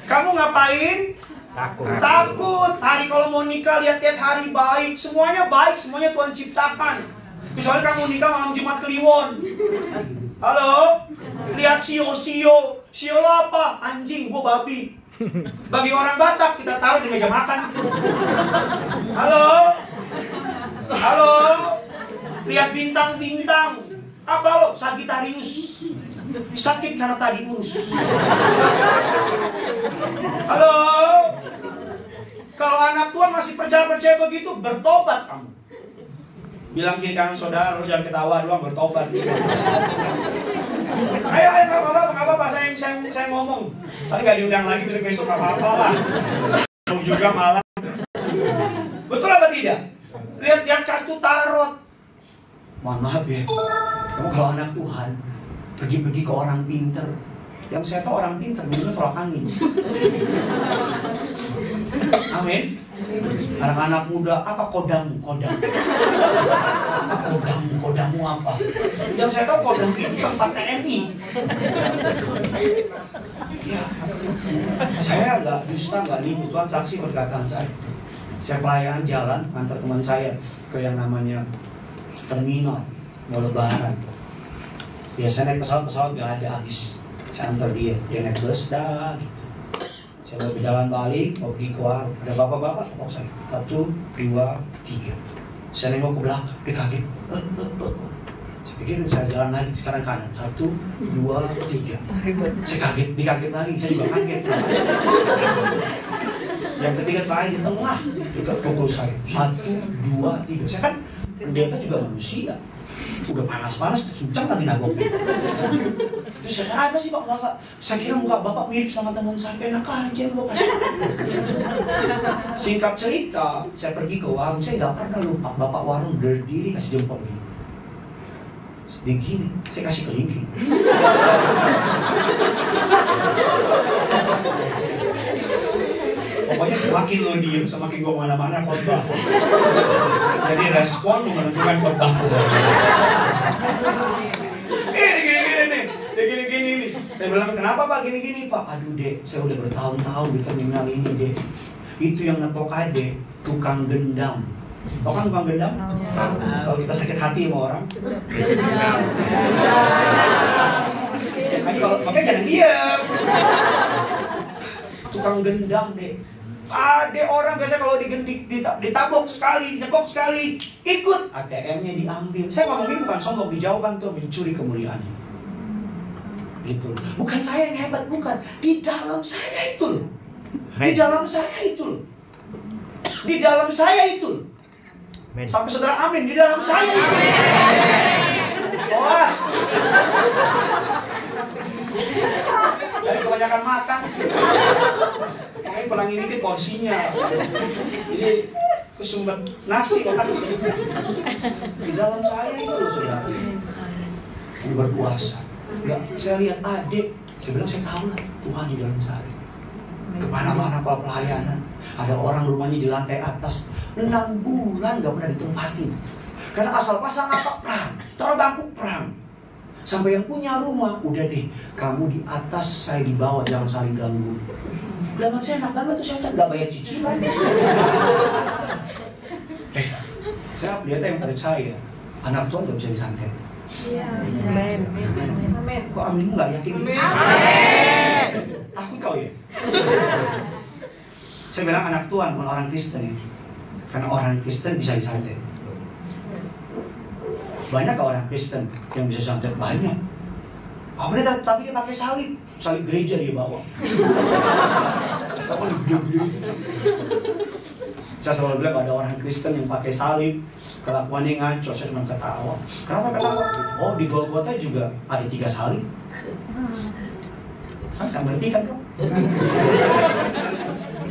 Kamu ngapain? Takut. Hari kalau mau nikah lihat-lihat hari baik, semuanya Tuhan ciptakan. Kecuali kamu nikah malam Jumat Kliwon. Halo? Lihat sio-sio, Siolo apa? Anjing, gua babi. Bagi orang Batak kita taruh di meja makan. Halo? Halo? Lihat bintang-bintang. Apa lo? Sagittarius. Sakit karena tadi urus. Halo? Kalau anak Tuhan masih percaya begitu, bertobat kamu. Bilang kiri kanan saudara, lu jangan ketawa doang, bertobat. Ayo, nggak apa-apa, saya ngomong. Tapi nggak diundang lagi besok nggak apa-apa lah. Mau juga malam. Betul apa tidak? Lihat kartu tarot. Mohon maaf ya, kamu kalau anak Tuhan pergi ke orang pinter. Yang saya tahu orang pinter, minumnya tolak angin. Amin. Anak-anak muda, apa kodamu? Kodam. Apa kodamu? Kodamu apa? Yang saya tahu kodam itu tempat TNI. Ya, saya nggak dusta, nggak nipu. Tuhan saksi perkataan saya. Saya pelayanan jalan, ngantar teman saya ke yang namanya terminal, mau lebaran. Biasanya naik pesawat nggak ada habis. Saya antar dia naik bus dah gitu. Saya mau berjalan balik, mau pergi ke warung. Ada bapak-bapak tepok saya. 1, 2, 3. Saya nengok ke belakang, dia kaget. Saya pikir saya jalan lagi, sekarang kanan. 1, 2, 3. Saya kaget, dia kaget lagi, saya juga kaget. Yang ketiga terakhir di tengah, dekat pukul saya. 1, 2, 3. Saya kan pendeta juga manusia. Udah panas-panas, kencang lagi nagoknya. Terus saya, apa sih Pak? Bapak? Saya kira muka Bapak mirip sama teman saya, enak aja lu kasih. Singkat cerita, saya pergi ke warung, saya nggak pernah lupa Bapak warung berdiri kasih jempol gini. Begini, saya kasih kelingking. Pokoknya semakin lo diem, semakin gua mana-mana khotbah. Jadi respon menentukan khotbahku. Gini nih. Saya bilang, kenapa Pak gini-gini Pak? Aduh Dek, saya udah bertahun-tahun di terminal ini Dek. Itu yang nepok Dek, tukang gendam. Tahu kan tukang gendam? Kalau kita sakit hati sama orang. Makanya jangan diam. Tukang gendam Dek. Ada orang biasa kalau ditabok sekali, ditepok sekali, ikut ATM-nya diambil. Saya ngomongin bukan sombong, dijauhkan tuh mencuri kemuliaannya. Gitu. Bukan saya yang hebat, bukan. Di dalam saya itu loh. Di dalam saya itu loh. Di dalam saya itu loh. Sampai saudara amin, di dalam saya itu. Wah. Dari kebanyakan makan sih. Makanya kurangin dikit porsinya. Ini kesumbat nasi otak itu. Di dalam saya itu loh saudara. Ini berkuasa. Enggak, saya lihat adik. Saya bilang saya tahu lah Tuhan di dalam saya. Kemana-mana kalau pelayanan, ada orang rumahnya di lantai atas 6 bulan gak pernah ditempatin. Karena asal pasang apa perang, taruh bangku perang. Sampai yang punya rumah, udah deh, kamu di atas, saya di bawah, jangan saling ganggu. Dalam saya enak banget tuh, saya gak bayar cicilan. Saya lihat yang tarik saya, anak Tuhan gak bisa disantet. Amin. Kok amin nggak yakin gitu? Takut kau ya? Saya bilang anak Tuhan, bukan orang Kristen ya. Karena orang Kristen bisa disantet. Banyak orang Kristen yang bisa santet, banyak. Tapi dia pakai salib gereja dia bawa. Apa gede-gede itu? Saya selalu bilang ada orang Kristen yang pakai salib, kelakuannya ngaco, saya cuma ketawa. Kenapa ketawa? Oh, di Golgota juga ada 3 salib. Kan gak ngerti kan kau?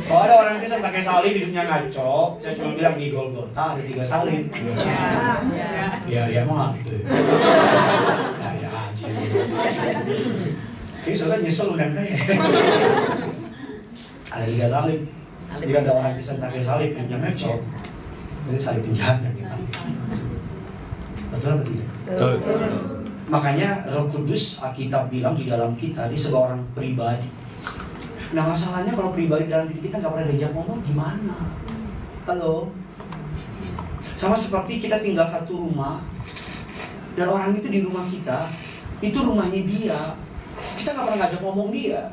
Kalau ada orang Kristen pakai salib hidupnya ngaco, saya cuma bilang di Golgota ada 3 salib. Ya emang gitu. Ya aja. Kayaknya soalnya nyesel undang saya. Ada 3 salib. Jika ada orang Kristen pakai salib hidupnya ngaco, jadi salib penjahat yang kita. Betul atau tidak? Betul. Makanya Roh Kudus Alkitab bilang di dalam kita ini seorang pribadi. Nah masalahnya kalau pribadi dalam diri kita nggak pernah diajak ngomong gimana? Halo? Sama seperti kita tinggal satu rumah dan orang itu di rumah kita, itu rumahnya dia. Kita nggak pernah ngajak ngomong dia.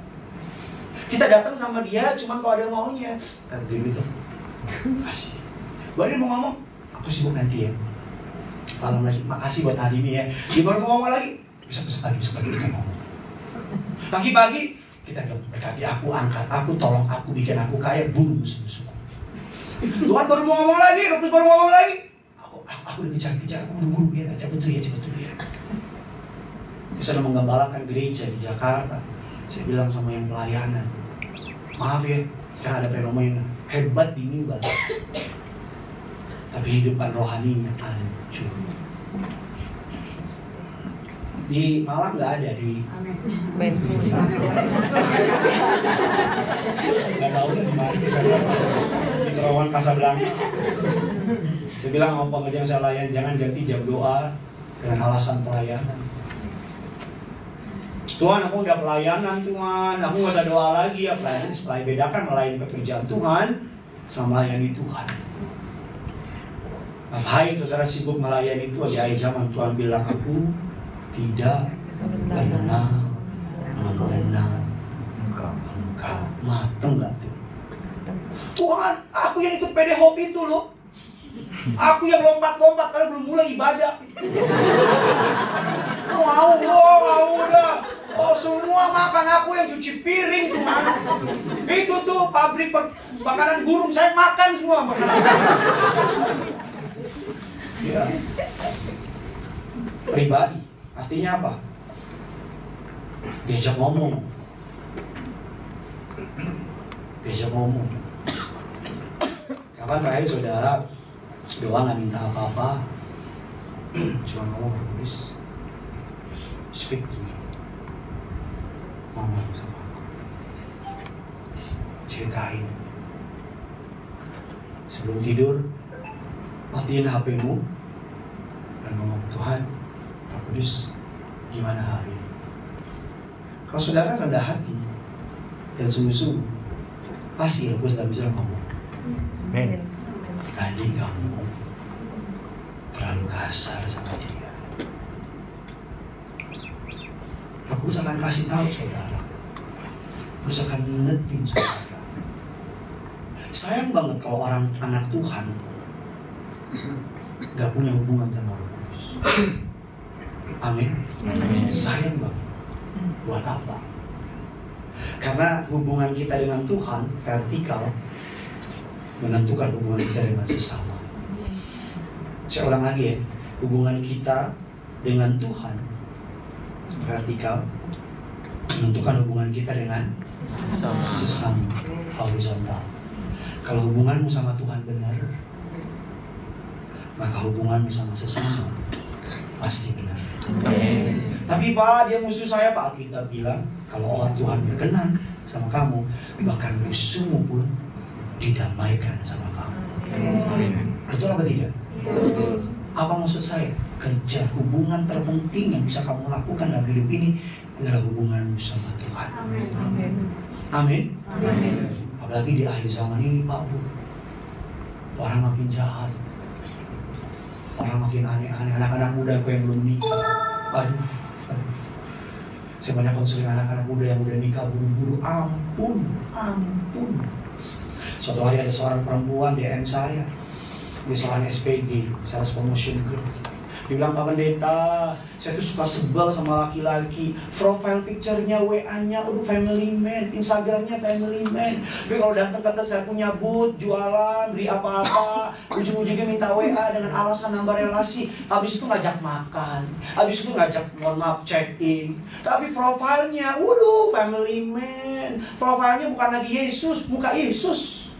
Kita datang sama dia cuma kalau ada maunya. Dan dia gitu, kasih. Baru dia mau ngomong, aku sibuk nanti ya. Malam lagi, makasih buat hari ini ya. Dia baru mau ngomong lagi, besok pagi kita ngomong. Pagi-pagi kita bilang, berkati aku, angkat aku, tolong aku, bikin aku kaya, bunuh musuh-musuhku. Tuhan baru mau ngomong lagi, baru mau ngomong lagi. Aku udah kejar-kejar, aku buru-buru ya, cepet dulu ya. Saya sedang menggembalakan gereja di Jakarta. Saya bilang sama yang pelayanan, maaf ya, sekarang ada fenomena hebat di mimbar, tapi hidupan rohaninya hancur. Di Malang nggak ada, di nggak tahu lah di mana, di Terowongan Kasablanca. Saya bilang sama pengajian saya layan, jangan ganti jam doa dengan alasan pelayanan. Tuhan, aku udah pelayanan Tuhan, aku gak usah doa lagi ya. Pelayanan supaya bedakan melayani pekerjaan Tuhan sama melayani Tuhan. Ngapain saudara sibuk melayani Tuhan? Di akhir zaman Tuhan bilang, aku tidak pernah mengenal engkau. Mateng gak tuh? Tuhan, aku yang ikut PD Hope itu loh. Aku yang lompat-lompat karena belum mulai ibadah. Mau udah. Oh, semua makan, aku yang cuci piring Tuhan. Itu tuh pabrik makanan burung, saya makan semua makanan. Ya. Pribadi, artinya apa? Diajak ngomong. Kapan terakhir saudara doa nggak minta apa-apa, cuma ngomong terus, speak to me, ngomong sama aku, ceritain. Sebelum tidur, matiin HP-mu dan ngomong, Tuhan, Roh Kudus, gimana hari ini? Kalau saudara rendah hati dan sungguh-sungguh, pasti Roh Kudus dalam bisa ngomong. Amen. Tadi kamu terlalu kasar sama dia. Aku akan kasih tahu saudara. Aku akan ngingetin saudara. Sayang banget kalau anak Tuhan gak punya hubungan sama Roh Kudus. Amin. Sayang banget. Buat apa? Karena hubungan kita dengan Tuhan vertikal menentukan hubungan kita dengan sesama. Saya ulang lagi ya, hubungan kita dengan Tuhan vertikal menentukan hubungan kita dengan sesama horizontal. Kalau hubunganmu sama Tuhan benar, maka hubunganmu sama sesama pasti benar. Tapi Pak, dia musuh saya Pak. Kita bilang kalau orang Tuhan berkenan sama kamu, bahkan musuhmu pun didamaikan sama kamu. Betul apa tidak? Apa maksud saya? Kerja hubungan terpenting yang bisa kamu lakukan dalam hidup ini adalah hubunganmu sama Tuhan. Amin. Apalagi di akhir zaman ini Pak Bu, orang makin jahat, orang makin aneh-aneh. Anak-anak muda yang belum nikah, aduh. Saya banyak konseling anak-anak muda yang udah nikah buru-buru. Ampun. Suatu hari ada seorang perempuan DM saya, dia seorang SPG, Sales Promotion Group. Dia bilang, Pak Pendeta, saya tuh suka sebel sama laki-laki. Profile picture-nya, WA-nya, family man, Instagram-nya family man. Tapi kalau datang kata saya punya booth, jualan, beli apa-apa, ujung-ujungnya minta WA dengan alasan nambah relasi. Habis itu ngajak makan, habis itu ngajak, mohon maaf, check-in. Tapi profilnya, family man. Profilnya bukan lagi Yesus, muka Yesus.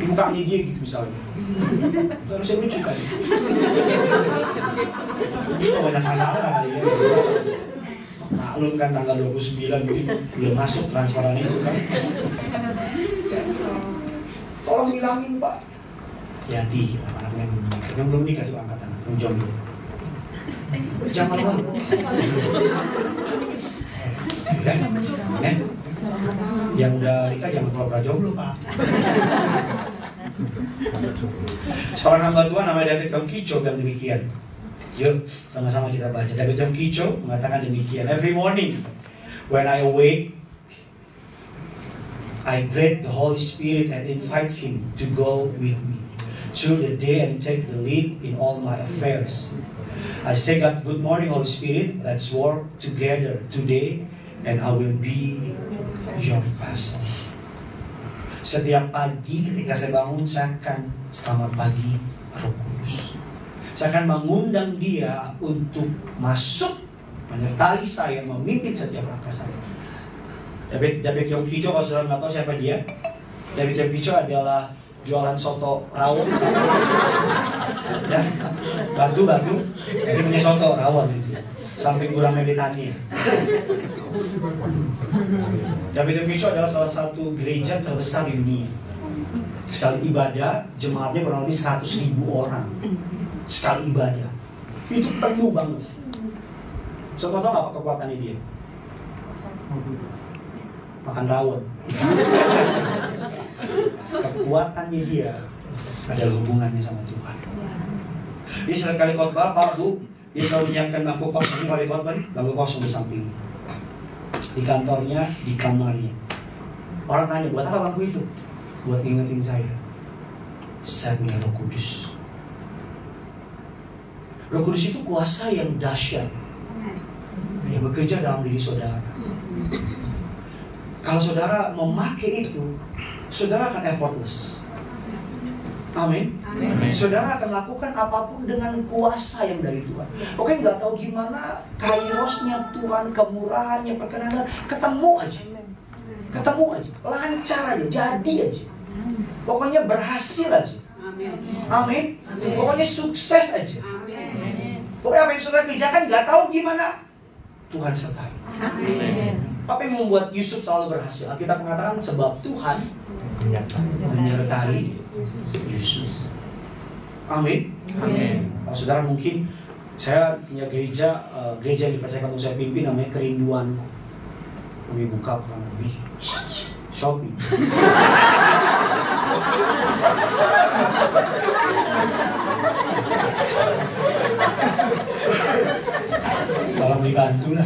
Mukanya dia gitu misalnya. Harusnya lucu kan? Itu banyak masalah kali ya. Maklum kan tanggal 29 mungkin belum masuk transferan itu kan. Tolong bilangin Pak. Hati-hati anak-anaknya yang belum nikah. Yang belum nikah tuh angkat tangan, yang jomblo. Jangan malu. Ya. Yang udah nikah jangan pura-pura jomblo Pak. Seorang hamba Tuhan namanya David Yongkicho bilang demikian. Yuk sama-sama kita baca. David Yongkicho mengatakan demikian. Every morning When I awake, I greet the Holy Spirit and invite Him to go with me through the day and take the lead in all my affairs. I say, God, good morning, Holy Spirit. Let's work together today and I will be your vessel. Setiap pagi ketika saya bangun, saya akan selamat pagi Roh Kudus. Saya akan mengundang Dia untuk masuk, menyertai saya, memimpin setiap langkah saya. David Yongkicho, kalau saudara nggak tahu siapa dia, David Yongkicho adalah jualan soto rawon, ya, batu, jadi punya soto rawon itu, samping Gurame Betani. David Yongkicho adalah salah satu gereja terbesar di dunia. Sekali ibadah, jemaatnya kurang lebih 100.000 orang. Sekali ibadah, itu penuh banget. Saudara tahu nggak apa kekuatannya dia? Makan rawon. Kekuatannya dia adalah hubungannya sama Tuhan. Dia setiap kali khotbah, Pak Bu, dia selalu menyiapkan bangku kosong. Kali khotbah nih, bangku kosong di samping. Di kantornya, di kamarnya. Orang tanya, buat apa bangku itu? Buat ngingetin saya punya Roh Kudus. Roh Kudus itu kuasa yang dahsyat yang bekerja dalam diri saudara. Kalau saudara memakai itu, saudara akan effortless. Amin. Saudara akan lakukan apapun dengan kuasa yang dari Tuhan. Oke, nggak tahu gimana kairosnya Tuhan, kemurahannya, perkenanan, ketemu aja, lancar aja, jadi aja. Pokoknya berhasil aja. Amin. Pokoknya sukses aja. Pokoknya apa yang saudara kerjakan nggak tahu gimana, Tuhan sertai. Apa yang membuat Yusuf selalu berhasil? Kita mengatakan sebab Tuhan menyertai Yusuf. Amin. Kalau saudara mungkin saya punya gereja yang dipercayakan untuk saya pimpin, namanya Kerinduanku. Kami buka kurang lebih Shopee. Tolong dibantu lah.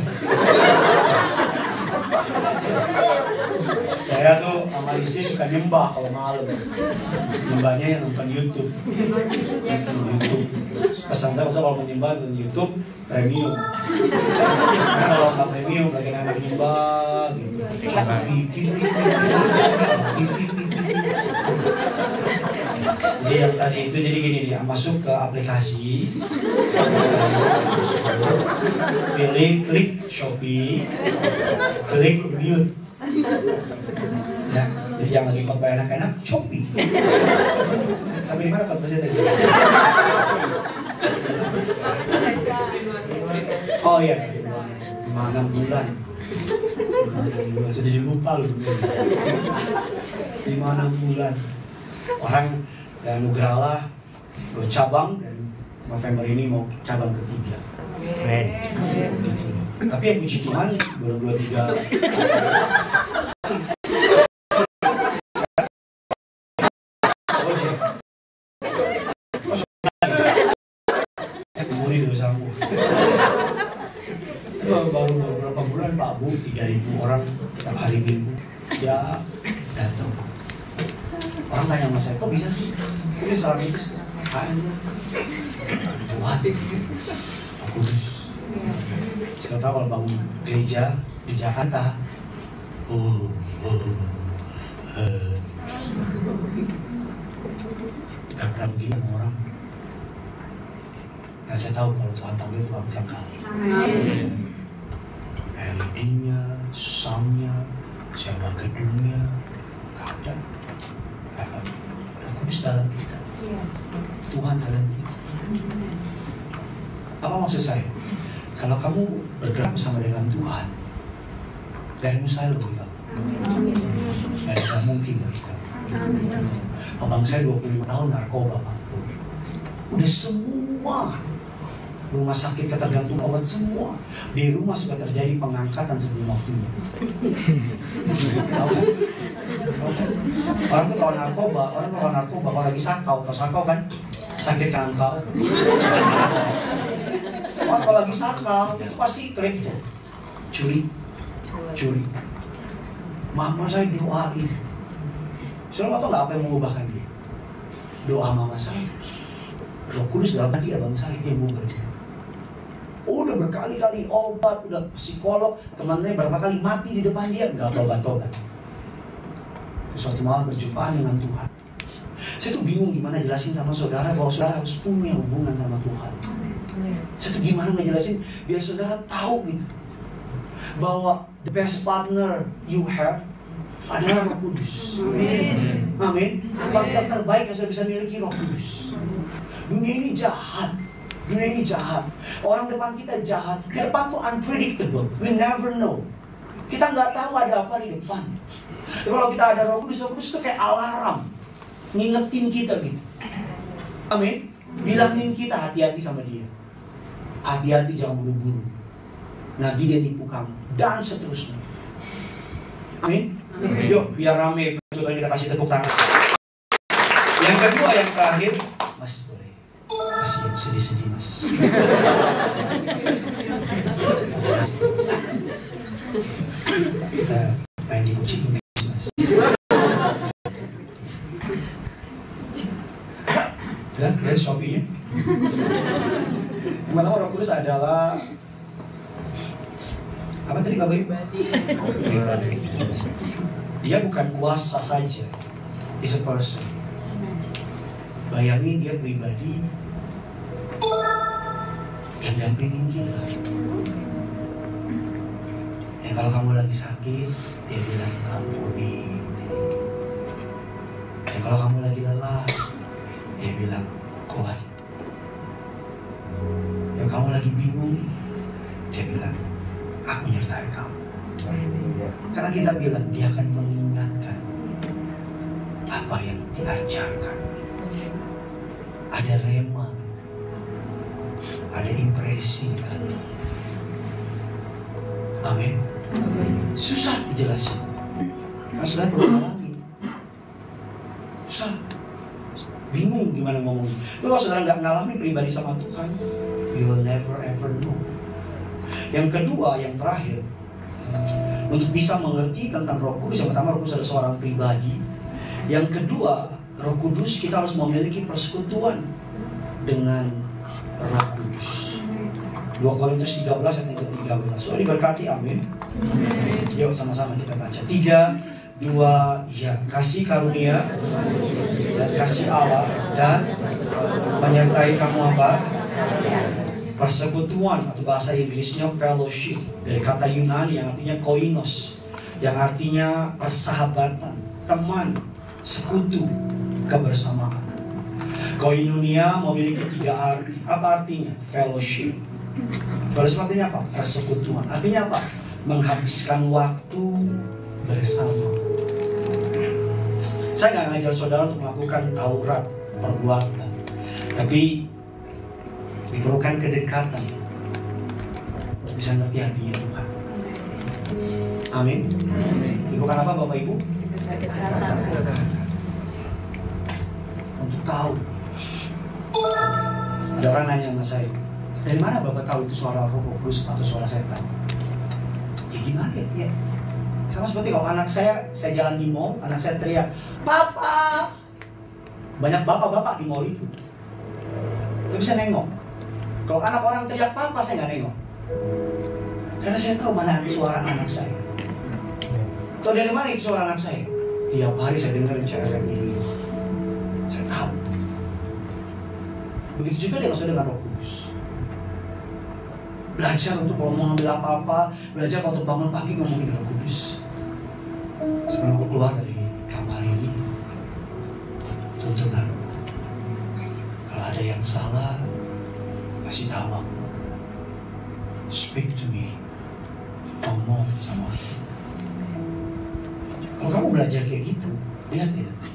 Saya tuh sama istri suka nyembah kalau malam. Nyembahnya yang nonton YouTube. Pesan saya kalau menyembah nonton YouTube premium. Karena kalau nggak premium lagi anak nyembah gitu. Jadi yang tadi itu jadi gini nih, masuk ke aplikasi, pilih klik Shopee, klik mute. Ya, jadi jangan lagi khotbah enak-enak, Shopee. Sampai di mana khotbahnya tadi? Oh iya, 5-6 bulan. 5-6 bulan, sudah lupa loh. 5-6 bulan. Orang dan anugerah Allah gue cabang, dan November ini mau cabang ketiga. Gitu. Tapi yang puji Tuhan baru 2-3 muri dosamu. Baru beberapa bulan Pak Bu, 3.000 orang tiap hari Minggu ya datang. Orang tanya sama saya, kok bisa sih? Ini salah itu Tuhan, Roh Kudus. Saya tahu kalau bangun gereja di Jakarta, gak pernah begini sama orang. Karena saya tahu kalau Tuhan panggil, Tuhan berangkat. LED-nya, sound-nya, sewa gedungnya, gak ada. Roh Kudus dalam kita, Tuhan dalam kita. Apa maksud saya? Kalau kamu bergerak bersama dengan Tuhan, dari mustahil bagi kamu, dari tidak mungkin bagi kamu. Abang saya 25 tahun narkoba, Pak. Udah semua rumah sakit ketergantungan obat semua. Di rumah sudah terjadi pengangkatan sebelum waktunya. Tahu kan? Orang tuh kalau narkoba, kalau lagi sakau kan sakit kanker. Orang kalau lagi sakau itu pasti klepto, curi, curi. Mama saya doain. Saudara tahu nggak apa yang mengubahkan dia? Doa mama saya. Roh Kudus dalam hati abang saya yang mengubah dia. Udah berkali-kali obat, udah psikolog, temannya berapa kali mati di depan dia, nggak tobat-tobat. Suatu malam berjumpaan dengan Tuhan. Saya tuh bingung gimana jelasin sama saudara bahwa saudara harus punya hubungan sama Tuhan. Saya tuh gimana ngejelasin biar saudara tahu gitu bahwa the best partner you have adalah Roh Kudus. Amin. Partner terbaik yang saudara bisa miliki Roh Kudus. Dunia ini jahat. Dunia ini jahat. Orang depan kita jahat. Di depan tuh unpredictable. We never know. Kita nggak tahu ada apa di depan. Tapi kalau kita ada Roh Kudus itu kayak alarm, ngingetin kita gitu. Amin. Bilangin kita hati-hati sama dia. Hati-hati jangan buru-buru. Nanti dia nipu kamu dan seterusnya. Amin. Yuk biar rame. Coba kita kasih tepuk tangan. Yang kedua yang terakhir, Mas boleh kasih yang sedih-sedih Mas. Kita main di kucing Mas. Dan dari Shopee-nya. Yang pertama Roh Kudus adalah apa tadi Bapak Ibu? Pribadi. Dia bukan kuasa saja. Is a person. Bayangin dia pribadi yang dampingin kita. Yang kalau kamu lagi sakit, dia bilang ampuni. Yang kalau kamu lagi lelah, dia bilang kuat. Yang kamu lagi bingung, dia bilang aku nyertai kamu. Karena kita bilang dia akan mengingatkan apa yang diajarkan. Ada rema, ada impresi hati. Amin. Susah dijelasin. Karena sudah beralami. Susah. Bingung gimana ngomongnya. Kalau saudara nggak ngalamin pribadi sama Tuhan, you will never ever know. Yang kedua, yang terakhir, untuk bisa mengerti tentang Roh Kudus, yang pertama Roh Kudus adalah seorang pribadi. Yang kedua, Roh Kudus kita harus memiliki persekutuan dengan Roh Kudus. 2 Korintus 13 ayat yang ke-13. So diberkati, amin. Yuk sama-sama kita baca. 3, 2, ya. Kasih karunia dan kasih Allah dan menyertai kamu apa? Persekutuan, atau bahasa Inggrisnya fellowship, dari kata Yunani yang artinya koinos, yang artinya persahabatan, teman, sekutu, kebersamaan. Koinonia memiliki 3 arti. Apa artinya? Fellowship. Fellowship artinya apa? Persekutuan. Artinya apa? Menghabiskan waktu bersama. Saya nggak ngajar saudara untuk melakukan taurat, perbuatan, tapi diperlukan kedekatan untuk bisa ngerti hatinya Tuhan. Amin. Diperlukan apa Bapak Ibu? Untuk tahu. Ada orang nanya sama saya, dari mana Bapak tahu itu suara Roh Kudus atau suara setan? Ya gimana ya? Sama seperti kalau anak saya jalan di mall, anak saya teriak, "Papa!" Banyak bapak-bapak di mall itu. Gak bisa nengok. Kalau anak orang teriak papa, saya nggak nengok. Karena saya tahu mana suara anak saya. Tahu dari mana itu suara anak saya? Tiap hari saya dengar bicara kayak gini. Saya tahu. Begitu juga dengan saudara dengan Roh Kudus. Belajar untuk kalau mau ngambil apa-apa, belajar untuk bangun pagi ngomongin Roh Kudus. Sebelum aku keluar dari kamar ini, tuntun aku. Kalau ada yang salah, kasih tahu aku. Speak to me. Ngomong sama aku. Kalau kamu belajar kayak gitu, lihat deh nanti.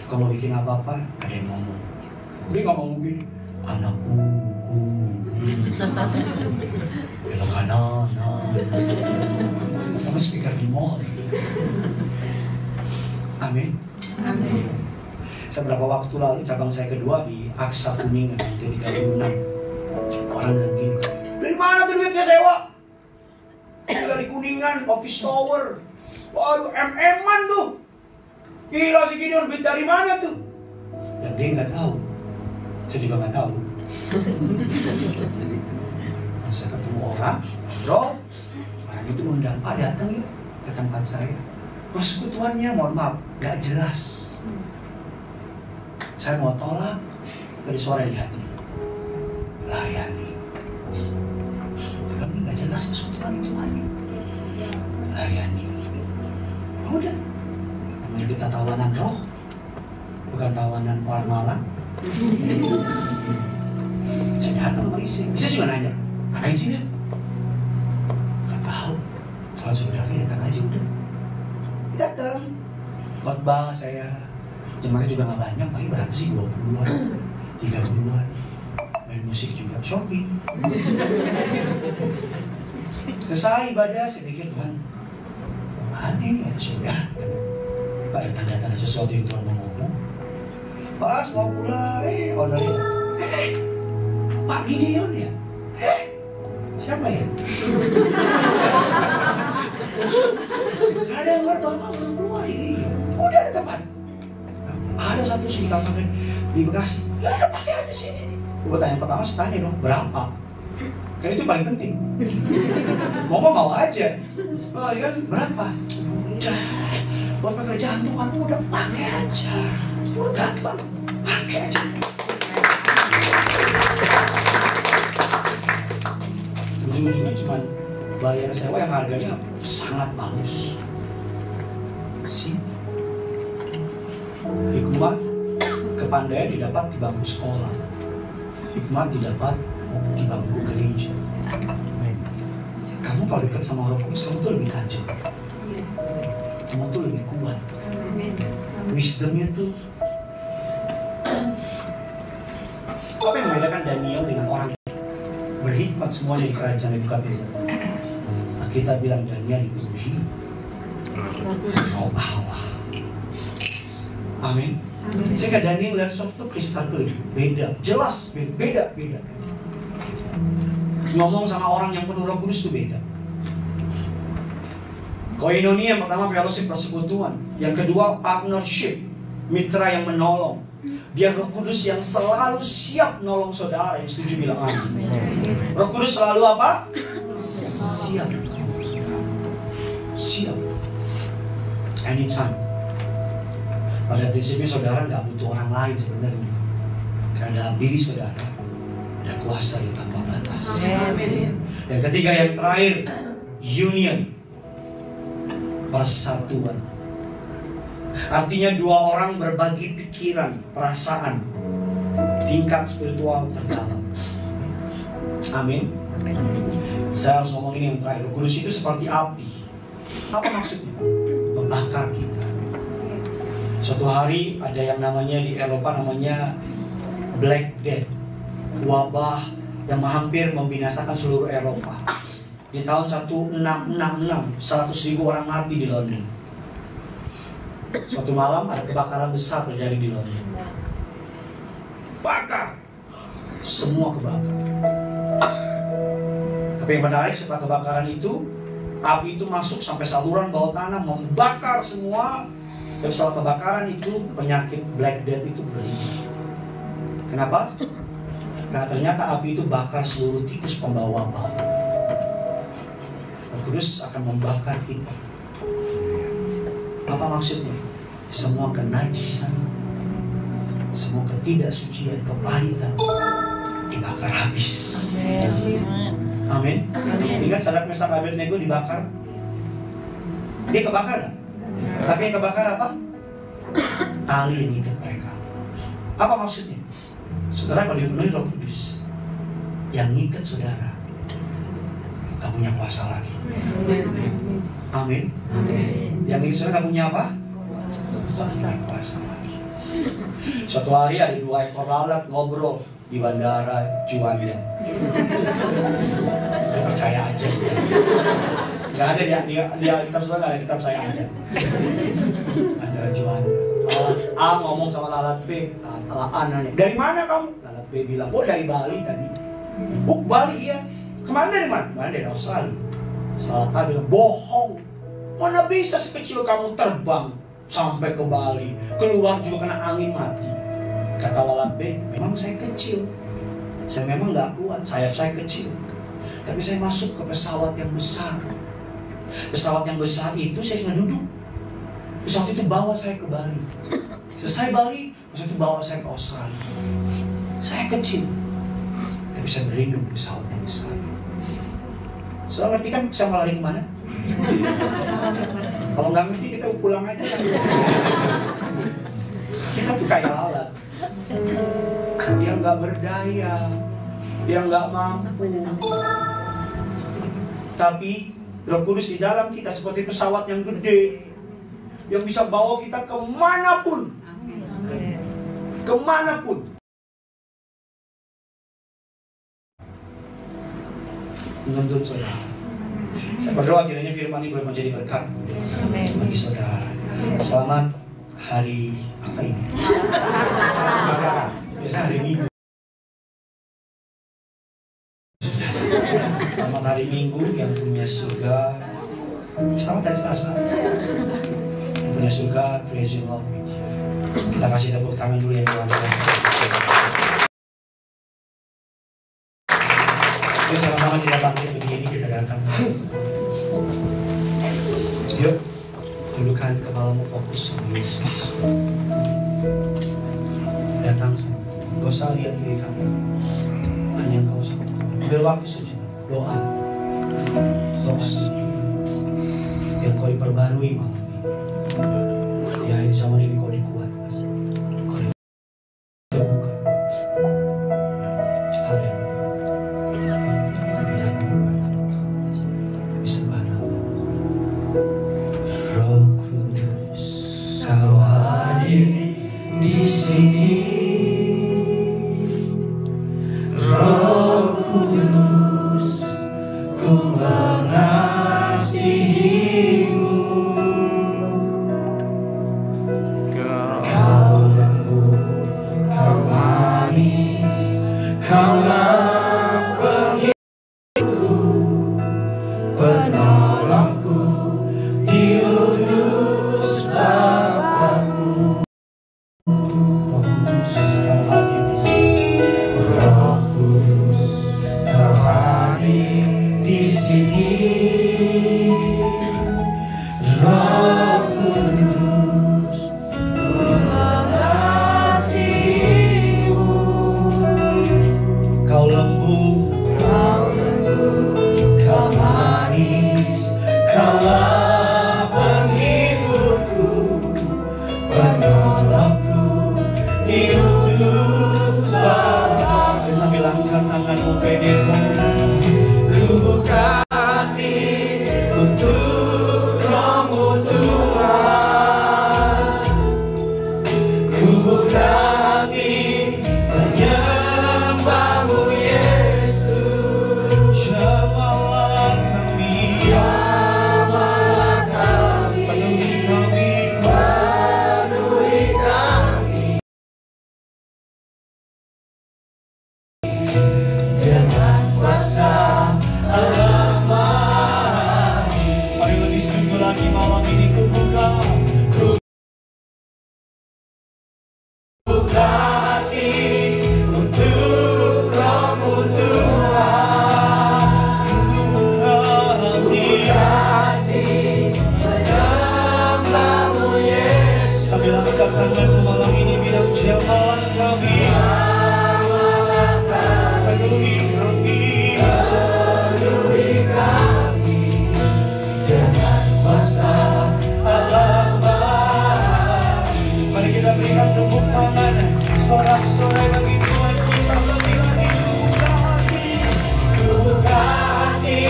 Kalau bikin apa-apa, ada yang ngomong. Dia nggak ngomong gini, anakku, belok kanan, sama speaker di mall. Amin. Amin. Beberapa waktu lalu cabang saya kedua di Aksa Kuningan, lantai 36. Orang bilang gini, dari mana tuh duitnya sewa? Gila di Kuningan, Office Tower. Waduh, MM-an tuh. Gila si Gideon, duit dari mana tuh? Yang dia nggak tahu. Saya juga nggak tahu. Saya ketemu orang, bro, orang itu undang, datang yuk ke tempat saya. Persekutuannya, mohon maaf, nggak jelas. Saya mau tolak dari suara di hati. Layani. Sekarang ini nggak jelas persekutuan itu mana. Layani. Udah. Namanya kita tawanan roh, bukan tawanan orang malam. Saya datang sama istri. Saya juga nanya, ngapain sih dia? Gak tahu. Tuhan suruh Davi datang aja udah. Datang. Khotbah saya. Jemaatnya juga gak banyak, paling berapa sih? 20-an, 30-an. Main musik juga, shopping. Selesai ibadah, saya pikir Tuhan, aneh ya, sudah. Ada tanda-tanda sesuatu yang Tuhan mau ngomong. Pas mau pulang, ownernya datang. Pak Gideon ya? Siapa ya? Ada yang baru keluar ini. Udah ada tempat. Ada satu sih pakai di Bekasi. Ya udah pakai aja sini. Gue tanya pertama, saya tanya dong, berapa? Karena itu paling penting. Mau aja. Oh, kan berapa? Udah. Buat pekerjaan Tuhan tuh udah pakai aja. Udah gampang. Pakai aja. Ujung-ujungnya cuma bayar sewa yang harganya sangat bagus. Hikmat, kepandaian didapat di bangku sekolah. Hikmat didapat di bangku gereja. Kamu kalau dekat sama Roh Kudus, kamu tuh lebih tajam. Kamu tuh lebih kuat. Wisdomnya tuh. Apa yang membedakan Daniel dengan orang berhikmat semuanya di kerajaan Nebukadnezar? Kita bilang Daniel dipenuhi roh Allah. Amin. Sehingga Daniel lihat sesuatu kristal clear, beda, jelas, beda. Ngomong sama orang yang penuh Roh Kudus itu beda. Koinonia yang pertama fellowship persekutuan, yang kedua partnership, mitra yang menolong. Dia Roh Kudus yang selalu siap nolong saudara. Yang setuju bilang amin. Roh Kudus selalu apa? Siap. Siap. Anytime. Pada prinsipnya saudara nggak butuh orang lain sebenarnya. Karena dalam diri saudara ada kuasa yang tanpa batas. Yang ketiga, yang terakhir, union. Persatuan. Artinya dua orang berbagi pikiran, perasaan, tingkat spiritual terdalam. Amin. Saya harus ngomong ini yang terakhir. Roh Kudus itu seperti api. Apa maksudnya? Membakar kita. Suatu hari ada yang namanya di Eropa namanya Black Death, wabah yang hampir membinasakan seluruh Eropa. Di tahun 1666, 100.000 orang mati di London. Suatu malam ada kebakaran besar terjadi di London. Bakar, semua kebakar. Tapi yang menarik, setelah kebakaran itu, api itu masuk sampai saluran bawah tanah, membakar semua. Dan setelah kebakaran itu, penyakit Black Death itu berhenti. Kenapa? Karena ternyata api itu bakar seluruh tikus pembawa wabah. Roh Kudus akan membakar kita. Apa maksudnya? Semua kenajisan, semua ketidaksucian, kepahitan dibakar habis. Amin. Ingat Sadrak Mesak Abednego dibakar. Dia kebakar gak? Tapi yang kebakar apa? Tali yang ikat mereka. Apa maksudnya? Saudara kalau dipenuhi Roh Kudus, yang ngikat saudara gak punya kuasa lagi. Amin. Yang ngikat saudara gak punya apa? Gak punya kuasa lagi. Suatu hari ada 2 ekor lalat ngobrol di bandara Juanda. Dia percaya aja. Gak ada di kitab saudara, gak ada kitab saya ada. Bandara Juanda. Lalat A ngomong sama lalat B. Lalat A nanya, dari mana kamu? Lalat B bilang, oh dari Bali tadi. Oh Bali iya. Kemana dari mana? Kemana dari Australia. Salah bilang, bohong. Mana bisa sekecil kamu terbang sampai ke Bali, keluar juga kena angin mati. Kata lalat B, memang saya kecil. Saya memang gak kuat, sayap saya kecil. Tapi saya masuk ke pesawat yang besar. Pesawat yang besar itu saya nggak duduk. Pesawat itu bawa saya ke Bali. Selesai Bali, pesawat itu bawa saya ke Australia. Saya kecil, tapi saya berlindung di pesawat yang besar. Soal ngerti kan bisa lari kemana? Kalau nggak ngerti kita pulang aja. Kita tuh kayak lalat yang nggak berdaya, yang nggak mampu. Tapi Roh Kudus di dalam kita seperti pesawat yang gede, yang bisa bawa kita kemanapun, kemanapun. Menuntut saudara. Saya berdoa kiranya firman ini boleh menjadi berkat bagi saudara. Selamat hari apa ini? Biasa hari Minggu. Selamat hari Minggu yang punya surga. Selamat hari Selasa. Yang punya surga, praise the Lord with you. Kita kasih tepuk tangan dulu yang luar biasa. Yuk sama-sama kita bangkit berdiri, kita datang. Yuk, tundukkan kepalamu, fokus sama Yesus. Datang sama Tuhan. Gak usah lihat kiri kamu, hanya engkau sama Tuhan. Ambil waktu sejenak, doa. Doa yang kau diperbarui malam ini. Di akhir zaman ini kau dikuatkan, kau diteguhkan. Haleluya. Kami datang kepada disembah nama Roh Kudus, kau hadir di sini. Roh Kudus, ku mengasihimu. Kau lembut, kau manis, kaulah penghiburku, penolongku, diutus Bapakku. Roh Kudus, kau hadir di sini. Roh Kudus, kau hadir di sini. Roh Kudus, ku mengasihimu. Kau lembut, kau manis, kaulah penghiburku, penolongku, diutus Bapa. Sambil angkat tanganmu pedeku, ku buka hati untuk Roh-Mu Tuhan. Ku buka hati menyembah-Mu Yesus. Jamalah kami, penuhi kami, dengan kuasa Al-Mahdi. Mari lebih sungguh lagi malam ini ku buka hati untuk Roh-Mu Tuhan. Ku buka hati menyembah-Mu Yesus. Sambil angkat tanganmu malam ini bilang jamalah kami, penuhi kami dengan kuasa Al-Mahdi. Mari kita berikan tepuk tangan, sorak-sorai bagi Tuhan kita. Lebih lagi ku buka hati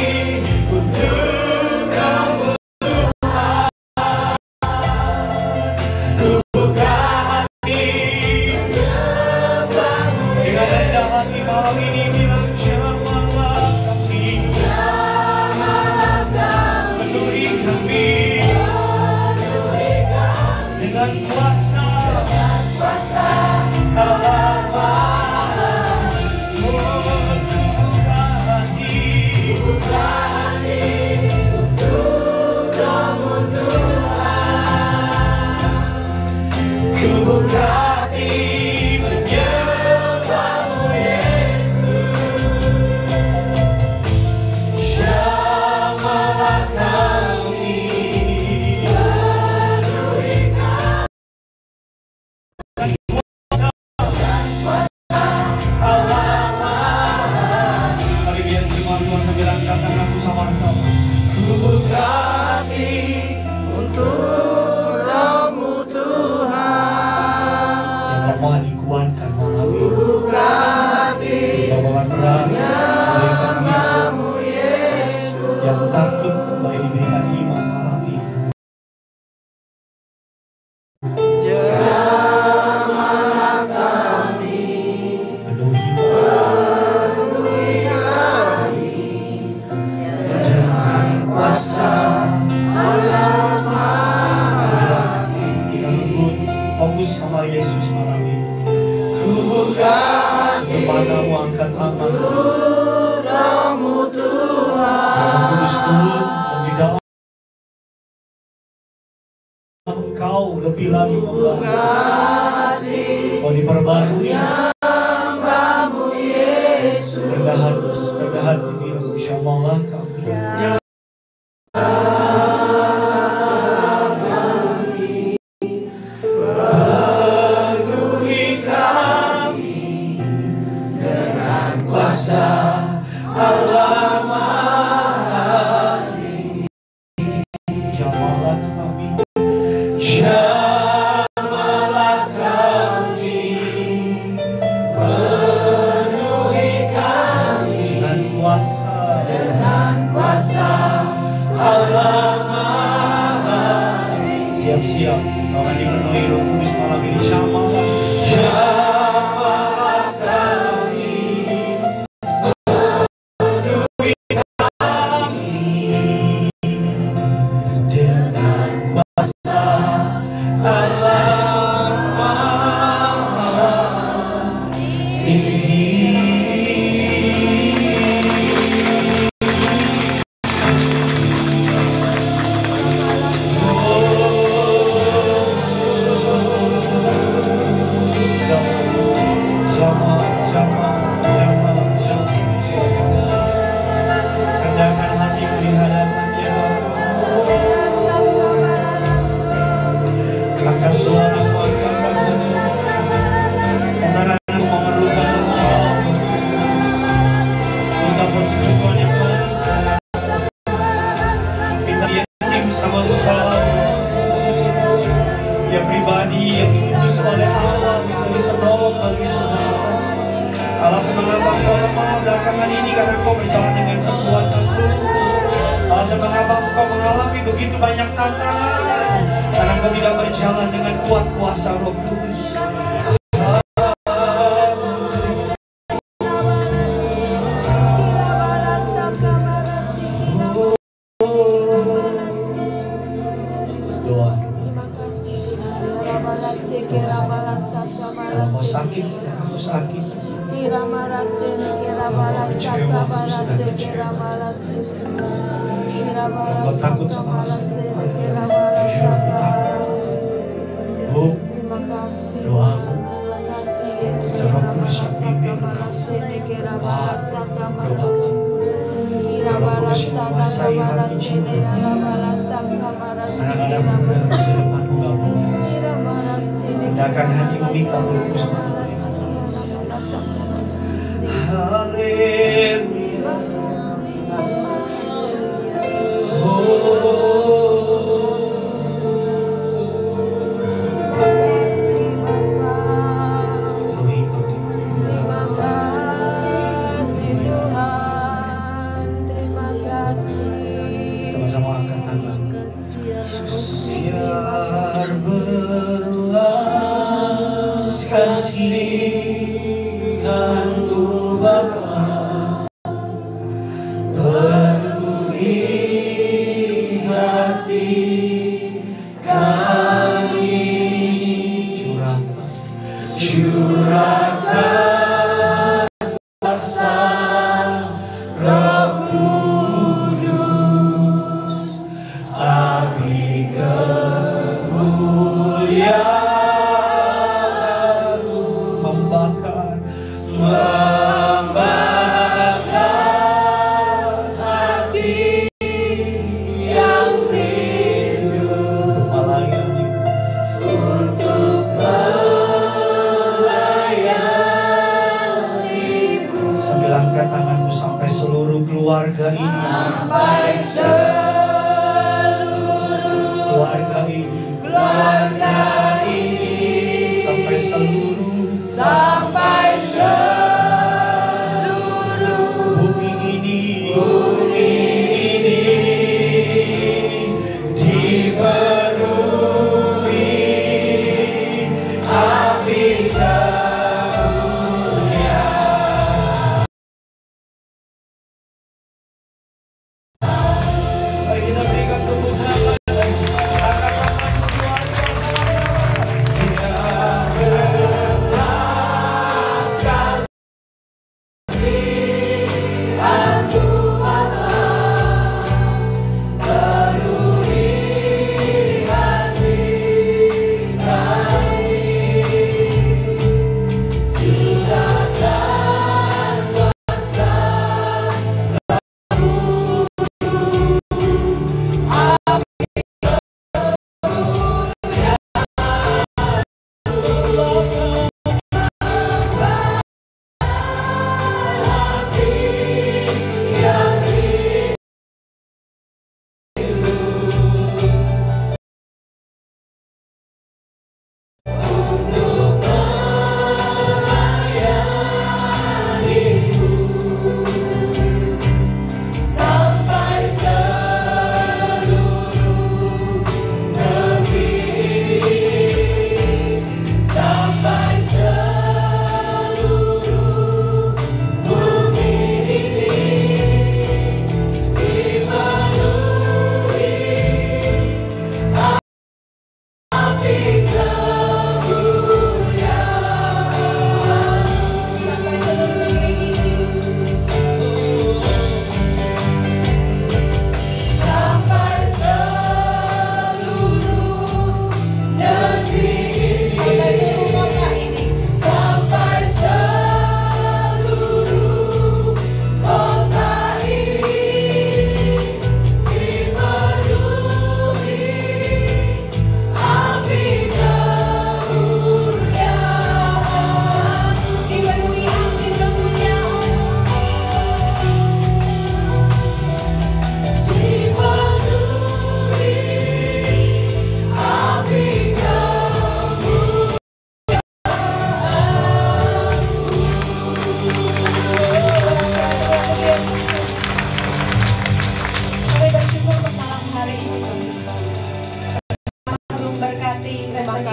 untuk Kamu. Ku buka hati dengan rendah hati malam ini bilang jamalah kami, penuhi kami dengan kuasa Allah. Oh, ku buka hati berhati menyembahmu Yesus. Jamahlah kami penuhi alamat. Mari biar terima Tuhan sambil angkat tanganku sama-sama. Ku buka hati untuk Roh-Mu Tuhan. Yang lemah dikuatkan malam ini. Buka hati beban berat diberikan hidup. Yang takut kembali diberikan iman malam ini. Jamahlah kami penuhi kami dengan kuasa Yesus. Kita lembut fokus sama Yesus malam ini. Ku buka kepadamu, angkat tangan Roh-Mu Tuhan. Yang kudus turun dan di dalam Engkau lebih lagi membantu. Kau diperbarui rendah hati bilang jamahlah kami. Penuhi kami dengan kuasa Allah Maha Tinggi. Jamahlah kami, jamahlah kami, penuhi kami dengan kuasa Allah Maha Tinggi. Siap-siap, tangan dipenuhi Roh Kudus malam ini. Jamahlah, jamahlah kami, penuhi kami dengan kuasa Allah Maha Tinggi. Rendahkan hatimu di hadapan-Nya. Angkat suaramu, angkat antara aku memerlukan Engkau. Minta persekutuan yang manis. Minta dia intim sama Engkau. Dia pribadi yang diutus oleh Allah menjadi penolong bagi saudara. Alasan mengapa engkau lemah belakangan ini karena engkau berjalan dengan kekuatanmu. Alasan mengapa engkau mengalami begitu banyak tantangan karena engkau tidak berjalan dengan kuat kuasa Roh Kudus. Doa. Kalau mau sakit, kamu sakit. Kalau takut sama masa depan, jujur aku takut. Bu, doamu, Roh Kudus yang pimpin engkau. Pak, doakan. Roh Kudus yang menguasai hati jiwa. Anak-anak muda, masa depanmu gak mudah. Rendahkan hatimu di Roh Kudus malam ini. Haleluya. Sama-sama angkat tangan. Biar belas kasihan-Mu Bapa, penuhi hati kami. Curahkan kuasa Roh Kudus, api kemuliaan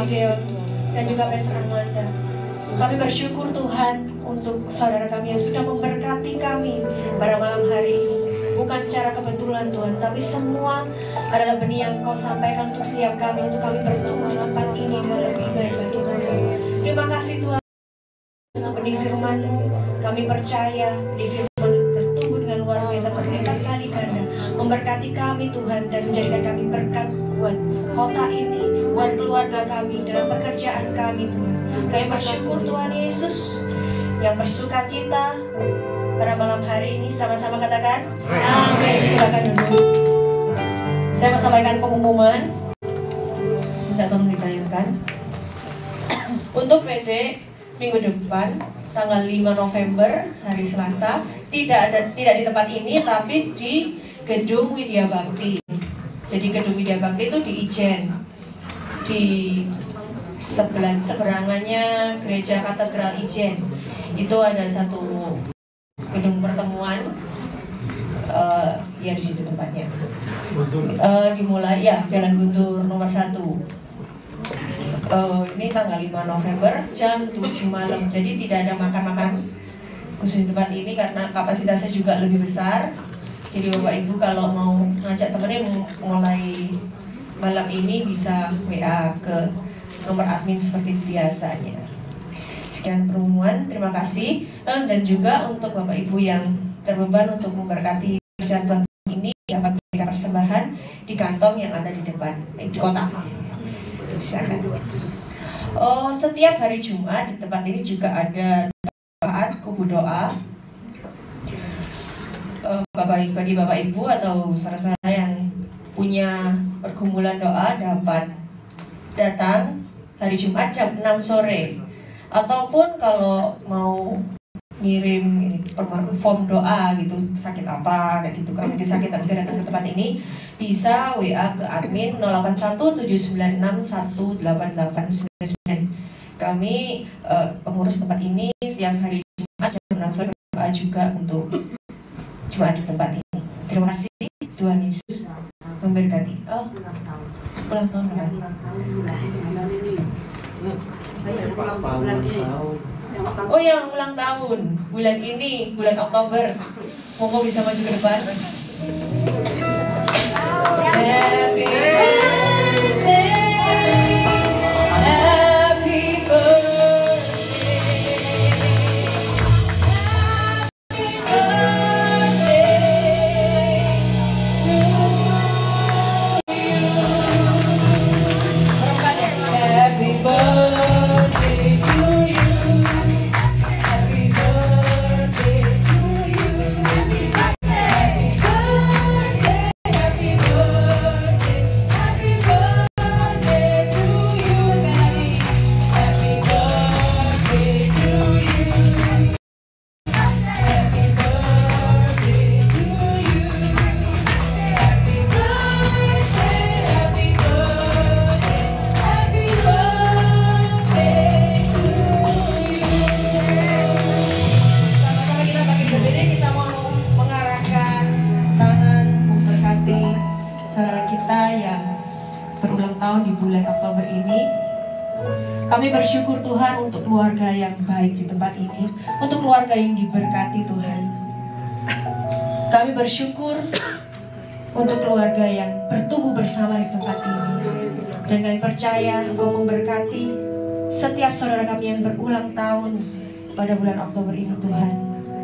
Gideon dan juga Pastor Armanda. Kami bersyukur Tuhan untuk saudara kami yang sudah memberkati kami pada malam hari ini. Bukan secara kebetulan Tuhan, tapi semua adalah benih yang Kau sampaikan untuk setiap kami, untuk kami bertumbuh tempat ini dengan lebih baik bagi Tuhan. Terima kasih Tuhan untuk benih firman-Mu. Kami percaya benih firman bertumbuh dengan luar biasa berlipat kali ganda, memberkati kami Tuhan dan menjadikan kami berkat buat kota ini, buat keluarga kami, dalam pekerjaan kami Tuhan. Kami bersyukur Tuhan Yesus yang bersuka cita pada malam hari ini. Sama-sama katakan amin. Silakan duduk. Saya mau sampaikan pengumuman. Minta tolong ditayangkan. Untuk PD minggu depan tanggal 5 November hari Selasa tidak di tempat ini tapi di Gedung Widya Bakti. Jadi Gedung Widya Bakti itu di Ijen, di seberangannya Gereja Katedral Ijen. Itu ada satu gedung pertemuan, ya di situ tempatnya. Dimulai ya Jalan Guntur nomor 1. Ini tanggal 5 November jam 7 malam. Jadi tidak ada makan-makan khusus di tempat ini karena kapasitasnya juga lebih besar. Jadi Bapak Ibu kalau mau ngajak temennya mulai malam ini bisa WA ke nomor admin seperti biasanya. Sekian pengumuman, terima kasih. Dan juga untuk Bapak Ibu yang terbeban untuk memberkati persatuan ini dapat memberikan persembahan di kantong yang ada di depan di kotak. Silakan. Setiap hari Jumat di tempat ini juga ada doa, kubu doa. Bagi Bapak Ibu atau saudara-saudara yang punya pergumulan doa dapat datang hari Jumat jam 6 sore. Ataupun kalau mau ngirim form doa gitu, sakit apa kayak gitu, kalau dia sakit harus datang ke tempat ini, bisa WA ke admin 0817961889. Kami pengurus tempat ini setiap hari Jumat jam 6 sore berdoa juga untuk jemaat di tempat ini. Terima kasih, Tuhan Yesus memberkati. Ulang tahun kapan? Oh, yang ulang tahun bulan ini, bulan Oktober. Monggo bisa maju ke depan. Happy birthday, happy birthday, happy birthday to you. Happy birthday to you. Happy birthday to you. Happy birthday, happy birthday to you, Daddy. Happy birthday to you. Happy birthday to you. Happy birthday, happy birthday, happy birthday to you. Sama-sama kita pakai berdiri, kita mau mengarahkan tangan memberkati saudara kita yang berulang tahun di bulan Oktober ini. Kami bersyukur Tuhan untuk keluarga yang baik di tempat ini, untuk keluarga yang diberkati Tuhan. Kami bersyukur untuk keluarga yang bertumbuh bersama di tempat ini. Dan kami percaya Engkau memberkati setiap saudara kami yang berulang tahun pada bulan Oktober ini Tuhan.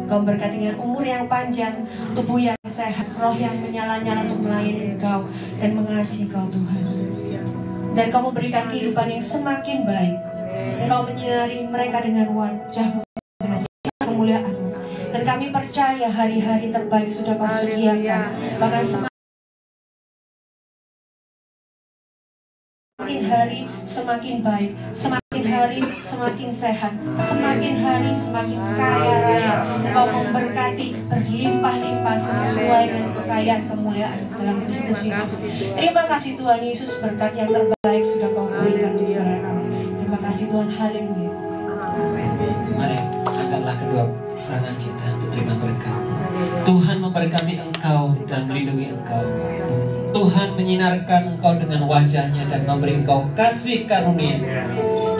Engkau memberkati dengan umur yang panjang, tubuh yang sehat, roh yang menyala-nyala untuk melayani Engkau dan mengasihi Engkau Tuhan. Dan Engkau memberikan kehidupan yang semakin baik. Engkau menyinari mereka dengan wajah-Mu, dengan sinar kemuliaan-Mu. Dan kami percaya hari-hari terbaik sudah Kau sediakan. Bahkan semakin hari semakin baik, semakin hari semakin sehat, semakin hari semakin kaya raya. Engkau memberkati berlimpah-limpah sesuai dengan kekayaan kemuliaan dalam Kristus Yesus. Terima kasih Tuhan Yesus, berkat yang terbaik sudah Kau berikan untuk saudara kami. Terima kasih Tuhan, haleluya. Mari angkatlah kedua tangan kita untuk terima berkat. Tuhan memberkati engkau dan melindungi engkau. Tuhan menyinarkan engkau dengan wajahnya dan memberi engkau kasih karunia.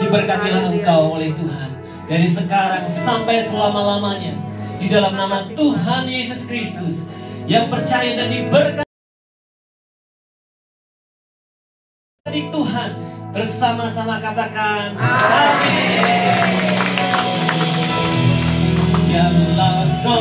Diberkatilah engkau oleh Tuhan dari sekarang sampai selama-lamanya. Di dalam nama Tuhan Yesus Kristus yang percaya dan diberkati Tuhan, bersama-sama katakan amin. Ya Allah.